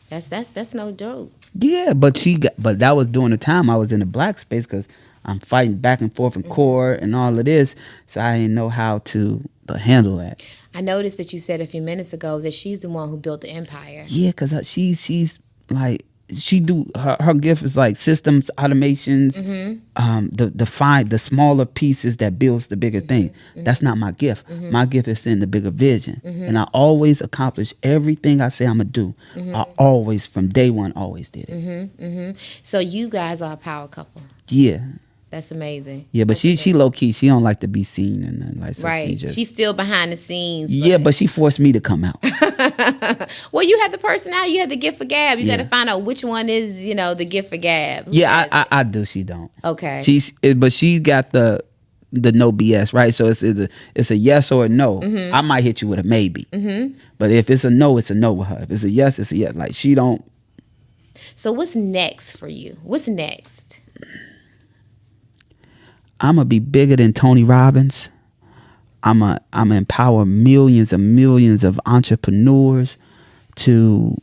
That's no joke. Yeah, but that was during the time I was in the black space, because I'm fighting back and forth in court and all of this, so I didn't know how to handle that. I noticed that you said a few minutes ago that she's the one who built the empire. Yeah, because she's like, her gift is like systems, automations, the smaller pieces that builds the bigger thing. That's not my gift. My gift is in the bigger vision, and I always accomplish everything I say I'm gonna do. I always, from day one, always did it. So you guys are a power couple. Yeah. That's amazing. Yeah, but she low key. She don't like to be seen, and then, like, so right. She's still behind the scenes. Yeah, but she forced me to come out. Well, you have the personality. You have the gift for gab. You got to find out which one is, the gift for gab. Yeah, I do. She don't. Okay. But she's got the no BS, right? So it's a yes or a no. I might hit you with a maybe, but if it's a no with her. If it's a yes, it's a yes. Like, she don't. So what's next for you? What's next? I'm gonna be bigger than Tony Robbins. I'm empower millions and millions of entrepreneurs to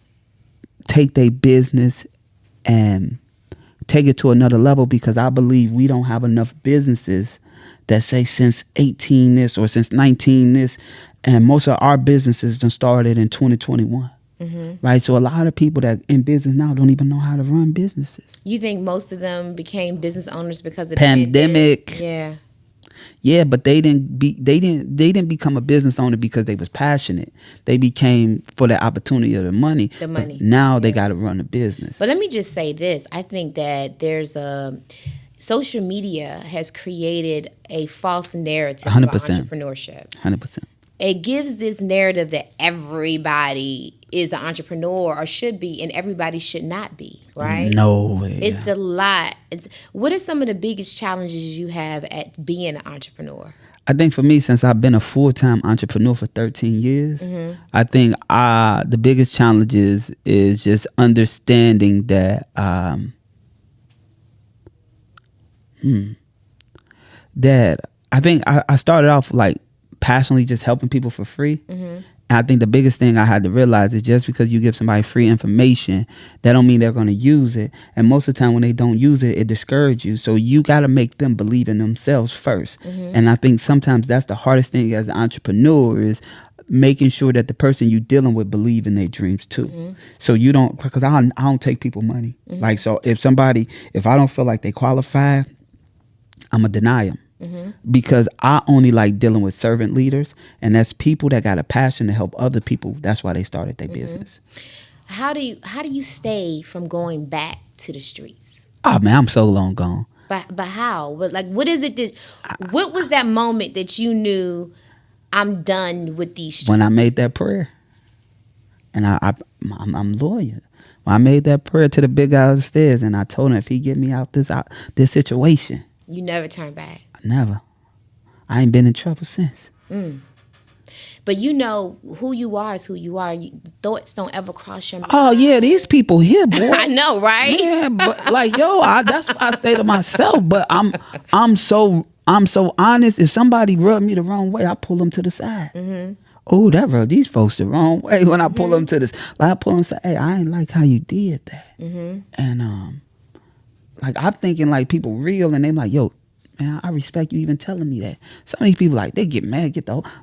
take their business and take it to another level, because I believe we don't have enough businesses that say since 18 this or since 19 this, and most of our businesses done started in 2021. Right, so a lot of people that in business now don't even know how to run businesses. You think most of them became business owners because of pandemic? The pandemic? Yeah, but they didn't become a business owner because they was passionate. They became for the opportunity of the money. The money. But now they got to run a business. But let me just say this: I think that there's social media has created a false narrative 100%. about entrepreneurship. 100%. It gives this narrative that everybody is an entrepreneur or should be, and everybody should not be, right? No way. It's a lot. What are some of the biggest challenges you have at being an entrepreneur? I think for me, since I've been a full-time entrepreneur for 13 years, I think the biggest challenges is just understanding that that I think I started off like passionately just helping people for free. And I think the biggest thing I had to realize is just because you give somebody free information, that don't mean they're going to use it. And most of the time when they don't use it, it discourages you. So you got to make them believe in themselves first. And I think sometimes that's the hardest thing as an entrepreneur, is making sure that the person you're dealing with believe in their dreams too. So you don't, because I don't take people money. Like, so if I don't feel like they qualify, I'm going to deny them. because I only like dealing with servant leaders, and that's people that got a passion to help other people. That's why they started their business. How do you stay from going back to the streets? Oh man, I'm so long gone. But how? But like, what is it that? What was that moment that you knew I'm done with these streets? When I made that prayer, and I'm loyal. When I made that prayer to the big guy upstairs, and I told him if he get me out this situation, you never turn back. Never. I ain't been in trouble since. But you know who you are is who you are. Thoughts don't ever cross your mind. Oh yeah, these people here, boy. I know, right? Yeah, but like that's why I stay to myself. But I'm so honest. If somebody rubbed me the wrong way, I pull them to the side. Oh, that rubbed these folks the wrong way. When I pull them to this, like I pull them and say, "Hey, I ain't like how you did that." And like I'm thinking like people real, and they like, "Yo, man, I respect you even telling me that." Some of these people like they get mad,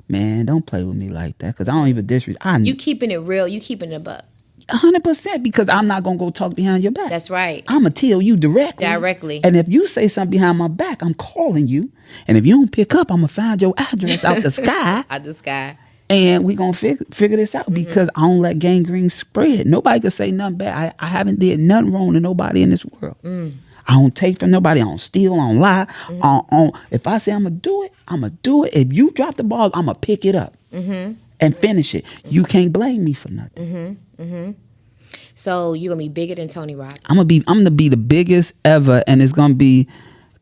man, don't play with me like that, because I don't even disrespect. You keeping it real, you keeping it a buck. 100%, because I'm not gonna go talk behind your back. That's right. I'm gonna tell you directly. And if you say something behind my back, I'm calling you. And if you don't pick up, I'm gonna find your address out the sky. Out the sky. And we gonna figure this out, because I don't let gangrene spread. Nobody can say nothing bad. I haven't did nothing wrong to nobody in this world. I don't take from nobody. I don't steal. I don't lie. If I say I'm gonna do it, I'm gonna do it. If you drop the ball, I'm gonna pick it up and finish it. You can't blame me for nothing. So you're gonna be bigger than Tony Robbins. I'm gonna be the biggest ever, and it's gonna be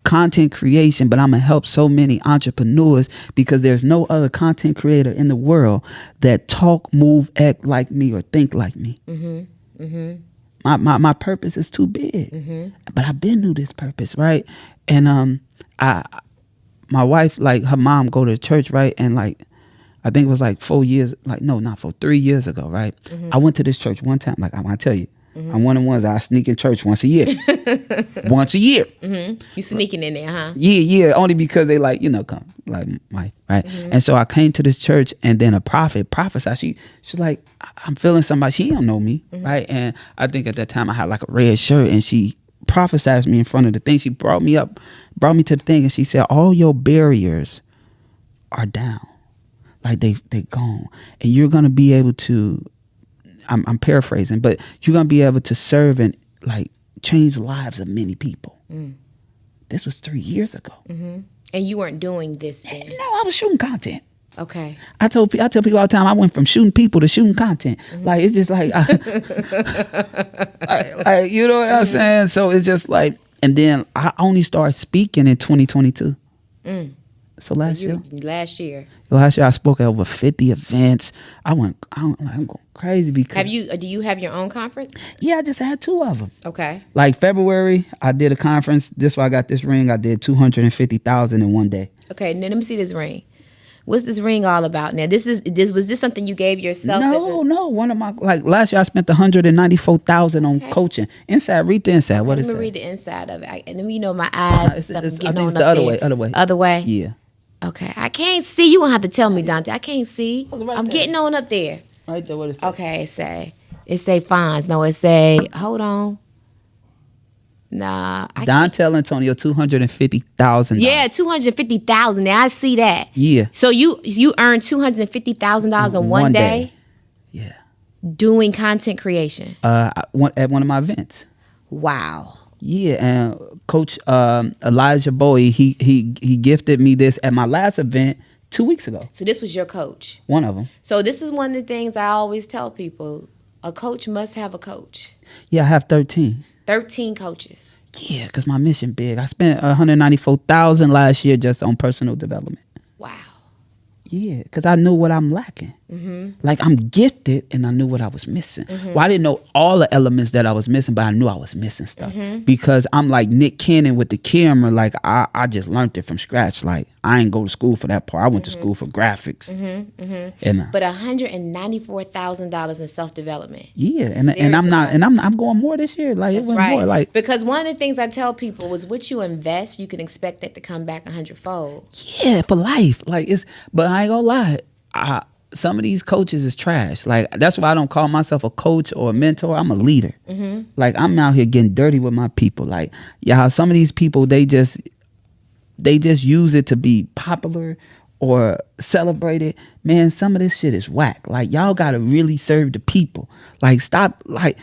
content creation. But I'm gonna help so many entrepreneurs, because there's no other content creator in the world that talk, move, act like me or think like me. My purpose is too big, but I've been knew this purpose, right? And my wife, like her mom, go to church, right? And like I think it was like 4 years, like no, not 4, 3 years ago, right? I went to this church one time. Like I want to tell you, I'm one of the ones I sneak in church once a year. Once a year. You sneaking in there, huh? Yeah, only because they like, come, like Mike, right? And so I came to this church, and then a prophet prophesied. She's like, I'm feeling somebody. She don't know me, right? And I think at that time I had like a red shirt, and she prophesied me in front of the thing. She brought me to the thing, and she said, all your barriers are down. Like they gone, and you're gonna be able to. I'm paraphrasing, but you're gonna be able to serve and like change lives of many people. This was 3 years ago, and you weren't doing this then. No, I was shooting content. Okay. I tell people all the time, I went from shooting people to shooting content. Like it's just like, you know what I'm saying? So it's just like, and then I only started speaking in 2022. So last year I spoke at over 50 events. I'm going crazy because. Do you have your own conference? Yeah, I just had 2 of them. Okay. Like February, I did a conference. This why I got this ring. I did 250,000 in one day. Okay, now let me see this ring. What's this ring all about? Now, was this something you gave yourself? No. One of my, like last year I spent 194,000 on coaching. Read the inside. What is it? Let me read the inside of it. And then my eyes. I think it's the other way. Other way? Yeah. Okay, I can't see. You gonna have to tell me, Dontell. I can't see. I'm getting on up there. Right there, what it say? Okay, it say fines. No, it say, hold on. Nah. Dontell Antonio, 250,000. Yeah, 250,000. Now I see that. Yeah. So you earned $250,000 in one day? Yeah. Doing content creation? At one of my events. Wow. Yeah, and Coach Elijah Bowie, he gifted me this at my last event 2 weeks ago. So this was your coach? One of them. So this is one of the things I always tell people. A coach must have a coach. Yeah, I have 13. 13 coaches. Yeah, because my mission big. I spent 194,000 last year just on personal development. Wow. Yeah, because I knew what I'm lacking. Like I'm gifted, and I knew what I was missing. Well, I didn't know all the elements that I was missing, but I knew I was missing stuff. Because I'm like Nick Cannon with the camera. Like I just learned it from scratch. Like I ain't go to school for that part. I went to school for graphics. And but $194,000 in self-development. Yeah, and I'm going more this year. Like that's it went right. more. Like because one of the things I tell people is what you invest, you can expect that to come back 100-fold. Yeah, for life. Like but I ain't gonna lie. Some of these coaches is trash. Like that's why I don't call myself a coach or a mentor. I'm a leader. Like I'm out here getting dirty with my people. Like some of these people, they just they just use it to be popular or celebrated. Man, some of this shit is whack. Like, y'all gotta really serve the people. Like, stop. Like,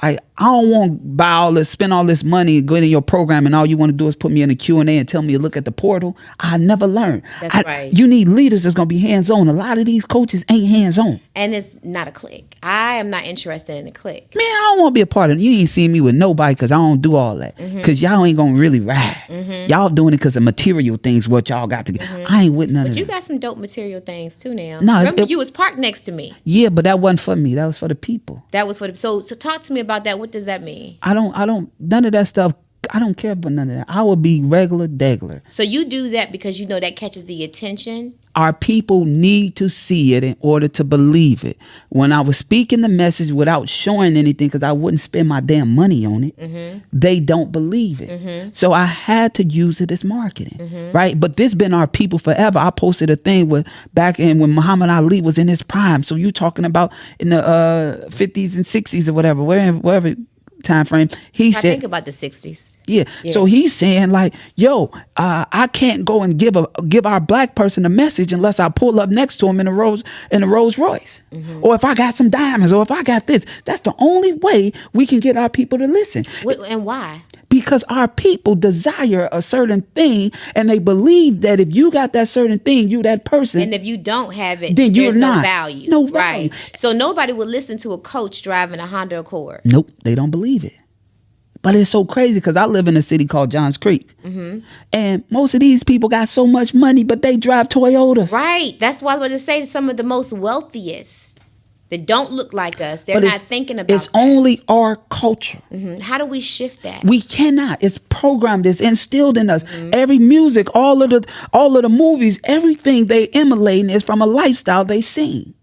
I don't want to buy all this, spend all this money, go into your program, and all you want to do is put me in a Q&A and tell me to look at the portal. I never learn. That's right. You need leaders that's going to be hands-on. A lot of these coaches ain't hands-on. And it's not a clique. I am not interested in a clique. Man, I don't want to be a part of it. You ain't seeing me with nobody because I don't do all that. Because y'all ain't going to really ride. Y'all doing it because of material things, what y'all got to get. I ain't with none of that. But you got some dope material things too now. No, remember, you was parked next to me. Yeah, but that wasn't for me. That was for the people. That was for the... So talk to me about that. What does that mean? I don't, none of that stuff. I don't care about none of that. I would be regular degler. So you do that because you know that catches the attention? Our people need to see it in order to believe it. When I was speaking the message without showing anything, because I wouldn't spend my damn money on it, they don't believe it. So I had to use it as marketing, right? But this been our people forever. I posted a thing with back in when Muhammad Ali was in his prime. So you talking about in the 50s and 60s or whatever, wherever time frame. He said, think about the 60s. Yeah. So he's saying like, yo, I can't go and give our black person a message unless I pull up next to him in a Rolls Royce, or if I got some diamonds, or if I got this. That's the only way we can get our people to listen. And why? Because our people desire a certain thing, and they believe that if you got that certain thing, you that person. And if you don't have it, then you're not. No value. No value. Right. So nobody would listen to a coach driving a Honda Accord. Nope, they don't believe it. But it's so crazy because I live in a city called Johns Creek. And most of these people got so much money, but they drive Toyotas. Right. That's why I was going to say some of the most wealthiest that don't look like us, they're not thinking about It's only our culture. How do we shift that? We cannot. It's programmed. It's instilled in us. Every music, all of the movies, everything they emulating is from a lifestyle they seen.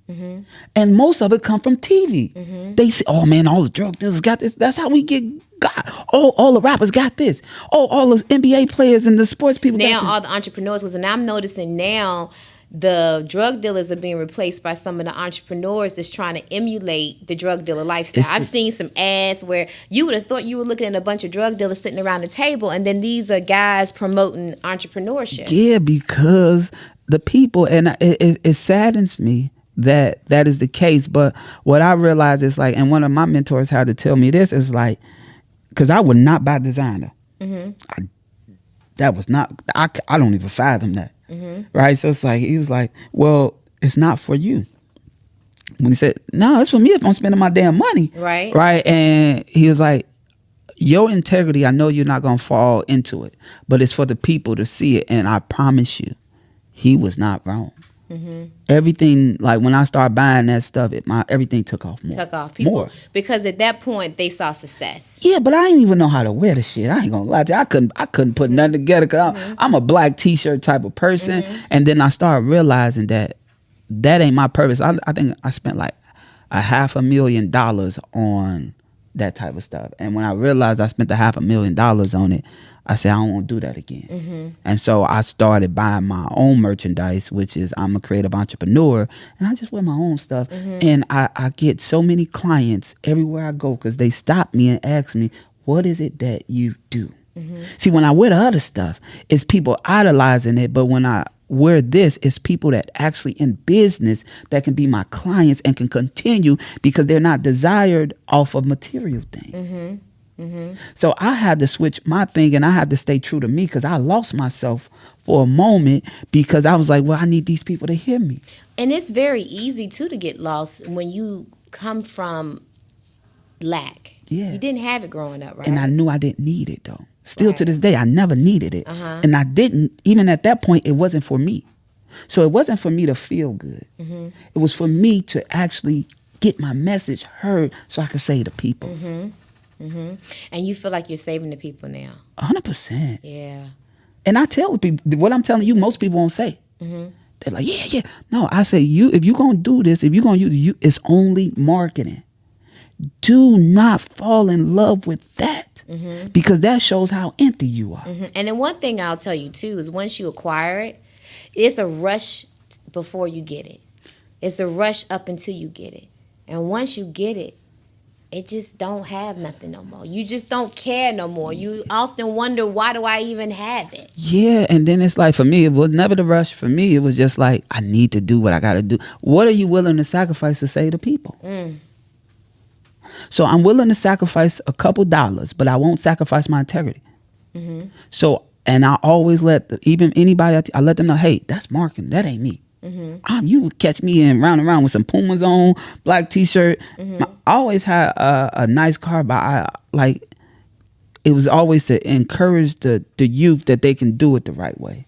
And most of it come from TV. They say, oh man, all the drug dealers got this. That's how we get got. Oh, all the rappers got this. Oh, all the NBA players and the sports people now got this. All the entrepreneurs, because I'm noticing now the drug dealers are being replaced by some of the entrepreneurs that's trying to emulate the drug dealer lifestyle. I've seen some ads where you would have thought you were looking at a bunch of drug dealers sitting around the table, and then these are guys promoting entrepreneurship. Yeah, because the people, and it saddens me that is the case. But what I realize is like, and one of my mentors had to tell me this, is like, because I would not buy designer. That was not, I don't even fathom that. Right? So it's like, he was like, well, it's not for you. When he said, no, it's for me if I'm spending my damn money. Right. Right. And he was like, your integrity, I know you're not going to fall into it, but it's for the people to see it. And I promise you, he was not wrong. Everything, like when I started buying that stuff, everything took off more. People, because at that point they saw success. Yeah, but I didn't even know how to wear the shit. I ain't gonna lie to you. I couldn't put nothing together because I'm a black t-shirt type of person. And then I started realizing that ain't my purpose. I think I spent like $500,000 on that type of stuff. And when I realized I spent $500,000 on it, I said, I don't want to do that again. And so I started buying my own merchandise, which is, I'm a creative entrepreneur, and I just wear my own stuff. And I get so many clients everywhere I go because they stop me and ask me, what is it that you do? See, when I wear the other stuff, it's people idolizing it. But when I wear this, it's people that actually in business that can be my clients and can continue because they're not desired off of material things. So I had to switch my thing, and I had to stay true to me because I lost myself for a moment because I was like, well, I need these people to hear me. And it's very easy too to get lost when you come from lack. Yeah. You didn't have it growing up, right? And I knew I didn't need it though. Still to this day, I never needed it. And I didn't, even at that point, it wasn't for me. So it wasn't for me to feel good. It was for me to actually get my message heard so I could say to people. And you feel like you're saving the people now. 100%. Yeah. And I tell people, what I'm telling you, most people won't say. They're like, yeah. No, I say, if you're going to do this, if you're going to use it, it's only marketing. Do not fall in love with that. Because that shows how empty you are. And then one thing I'll tell you too is once you acquire it, it's a rush before you get it. It's a rush up until you get it. And once you get it, it just don't have nothing no more. You just don't care no more. You often wonder, why do I even have it? Yeah, and then it's like, for me, it was never the rush. For me, it was just like, I need to do what I got to do. What are you willing to sacrifice to save the people? So I'm willing to sacrifice a couple dollars, but I won't sacrifice my integrity. So, and I always let even anybody, I let them know, hey, that's marketing. That ain't me. You would catch me in round and round with some Pumas on, black t-shirt. I always had a nice car, but it was always to encourage the youth that they can do it the right way.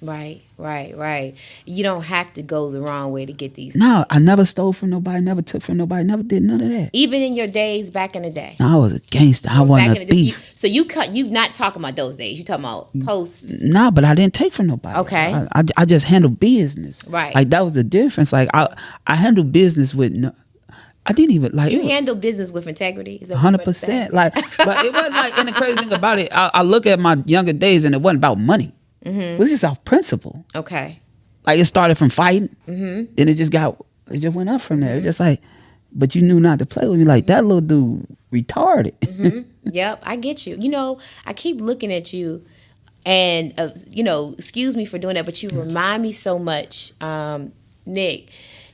Right. You don't have to go the wrong way to get these. No, I never stole from nobody, never took from nobody, never did none of that. Even in your days back in the day. No, I was a gangster. I wasn't a thief. So you not talking about those days. You talking about post. No, but I didn't take from nobody. Okay. I just handled business. Right. Like, that was the difference. Like, I handled business with no. I didn't even like. You handle business with integrity. 100%. Like, but it wasn't like. And the crazy thing about it, I look at my younger days, and it wasn't about money. It was just off principle. Okay. Like, it started from fighting, and it just went up from there. It's just like, but you knew not to play with me. Like, that little dude retarded. Yep, I get you. You know, I keep looking at you, and excuse me for doing that, but you remind me so much, Nick.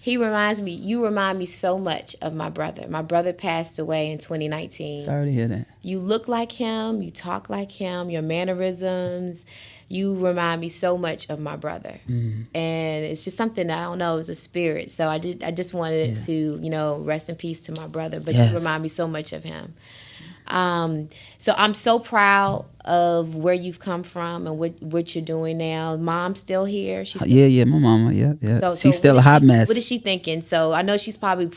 You remind me so much of my brother. My brother passed away in 2019. Sorry to hear that. You look like him. You talk like him. Your mannerisms. You remind me so much of my brother. And it's just something that I don't know. It's a spirit. So I just wanted to, rest in peace to my brother. But you remind me so much of him. So I'm so proud of where you've come from and what you're doing now. Mom's still here. She's yeah, my mama, yeah. So she's still a hot mess. What is she thinking? So I know she's probably,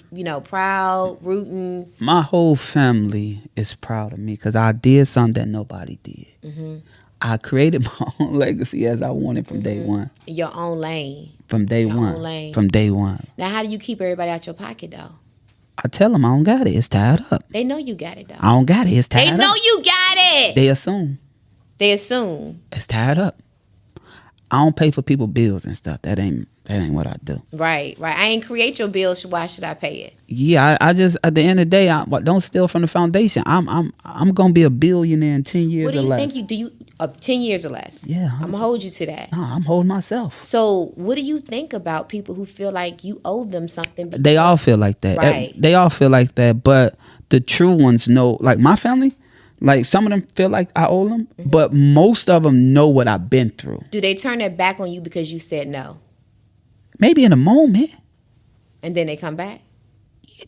proud, rooting. My whole family is proud of me because I did something that nobody did. I created my own legacy as I wanted from day one. Your own lane. From day one. Own lane. From day one. Now, how do you keep everybody out your pocket, though? I tell them I don't got it. It's tied up. They know you got it, though. I don't got it. It's tied up. They know you got it. They assume. It's tied up. I don't pay for people's bills and stuff. That ain't what I do. Right. I ain't create your bills. Why should I pay it? Yeah, I just, at the end of the day, don't steal from the foundation. I'm gonna be a billionaire in 10 years or less. What do you think 10 years or less? Yeah. I'm gonna hold you to that. No, I'm holding myself. So what do you think about people who feel like you owe them something? They all feel like that. Right. They all feel like that, but the true ones know, like my family, like some of them feel like I owe them, but most of them know what I've been through. Do they turn their back on you because you said no? Maybe in a moment. And then they come back?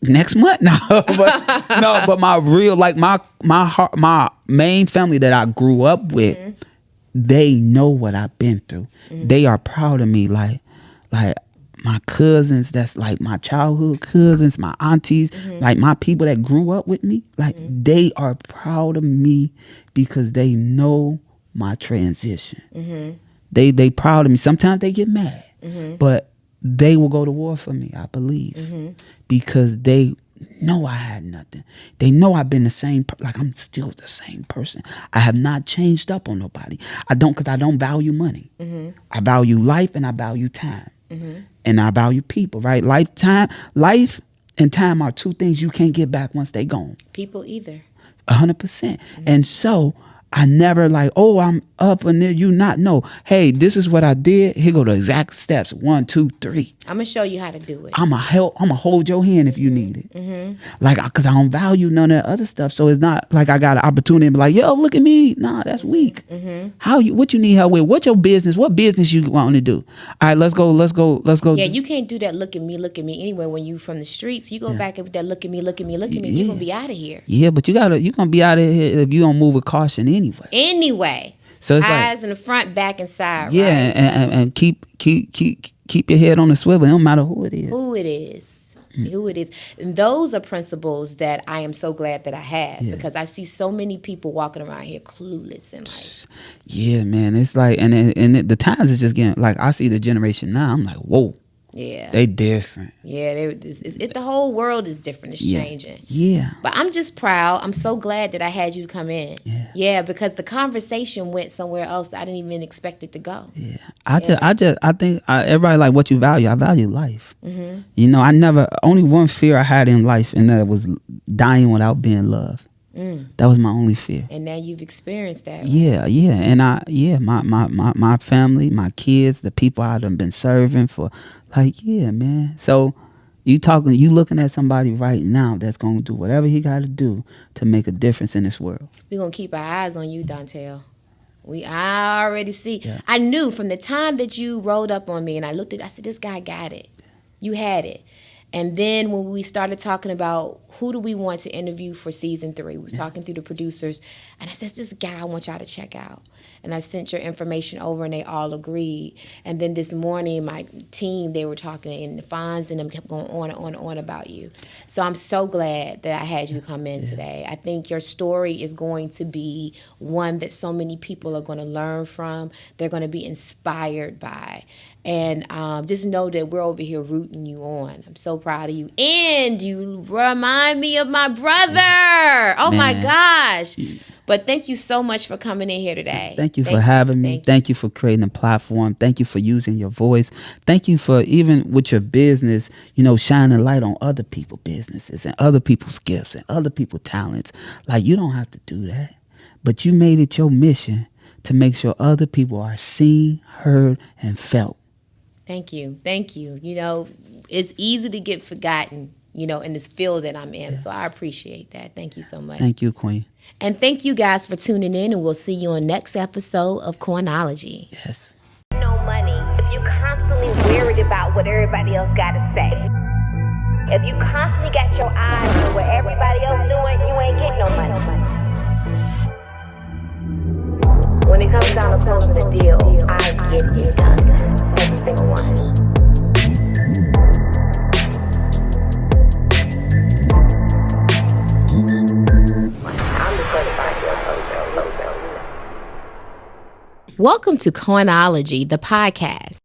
Next month? But my real, like my main family that I grew up with, they know what I've been through. They are proud of me. Like my cousins, that's like my childhood cousins, my aunties, like my people that grew up with me, like they are proud of me because they know my transition. They proud of me. Sometimes they get mad, but they will go to war for me, I believe, because they know I had nothing. They know I've been the same, like I'm still the same person. I have not changed up on nobody. I don't, because I don't value money. I value life and I value time. And I value people, right? Life and time are two things you can't get back once they gone. People either. 100%. And so I never like, oh, I'm up and then you not know. Hey, this is what I did. Here go the exact steps. 1, 2, 3. I'm gonna show you how to do it. I'm gonna hold your hand if you need it. Like, cause I don't value none of that other stuff. So it's not like I got an opportunity to be like, yo, look at me. Nah, that's weak. What you need help with? What your business? What business you want to do? All right, let's go. Yeah, you can't do that. Look at me anyway. When you from the streets, you go back with that. Look at me. You're gonna be out of here. Yeah, but you're gonna be out of here if you don't move with caution anyway. So it's eyes like, in the front, back, and side. Yeah, right? and keep your head on the swivel. It don't matter who it is. Who it is. And those are principles that I am so glad that I have, because I see so many people walking around here clueless in life. Yeah, man. It's like, and the times is just getting, like, I see the generation now. I'm like, whoa. Yeah. They different. Yeah, the whole world is different. It's changing. Yeah. But I'm just proud. I'm so glad that I had you come in. Yeah. Yeah, because the conversation went somewhere else. I didn't even expect it to go. Yeah, I think everybody like what you value. I value life. Mm-hmm. You know, only one fear I had in life, and that was dying without being loved. That was my only fear. And now you've experienced that. Right? Yeah, and my family, my kids, the people I done been serving for, like, yeah, man. So you looking at somebody right now that's gonna do whatever he got to do to make a difference in this world. We're gonna keep our eyes on you, Dontell. I already see. Yeah. I knew from the time that you rolled up on me, and I looked at. I said, "This guy got it. You had it." And then when we started talking about who do we want to interview for season 3, we was talking through the producers, and I said, "This guy I want y'all to check out." And I sent your information over, and they all agreed. And then this morning, my team, they were talking, and the Fonz and them kept going on and on and on about you. So I'm so glad that I had you come in today. I think your story is going to be one that so many people are going to learn from. They're going to be inspired by. And just know that we're over here rooting you on. I'm so proud of you. And you remind me of my brother. Oh, my gosh. But thank you so much for coming in here today. Thank you for having me. Thank you for creating a platform. Thank you for using your voice. Thank you for, even with your business, you know, shining light on other people's businesses and other people's gifts and other people's talents. Like, you don't have to do that. But you made it your mission to make sure other people are seen, heard, and felt. Thank you. Thank you. You know, it's easy to get forgotten, you know, in this field that I'm in. Yeah. So I appreciate that. Thank you so much. Thank you, Queen. And thank you guys for tuning in, and we'll see you on next episode of Coinology. Yes. No money. If you constantly worried about what everybody else got to say, if you constantly got your eyes on what everybody else doing, you ain't getting no money. When it comes down to closing a deal, I get it done. Every single one. Welcome to Coinology, the podcast.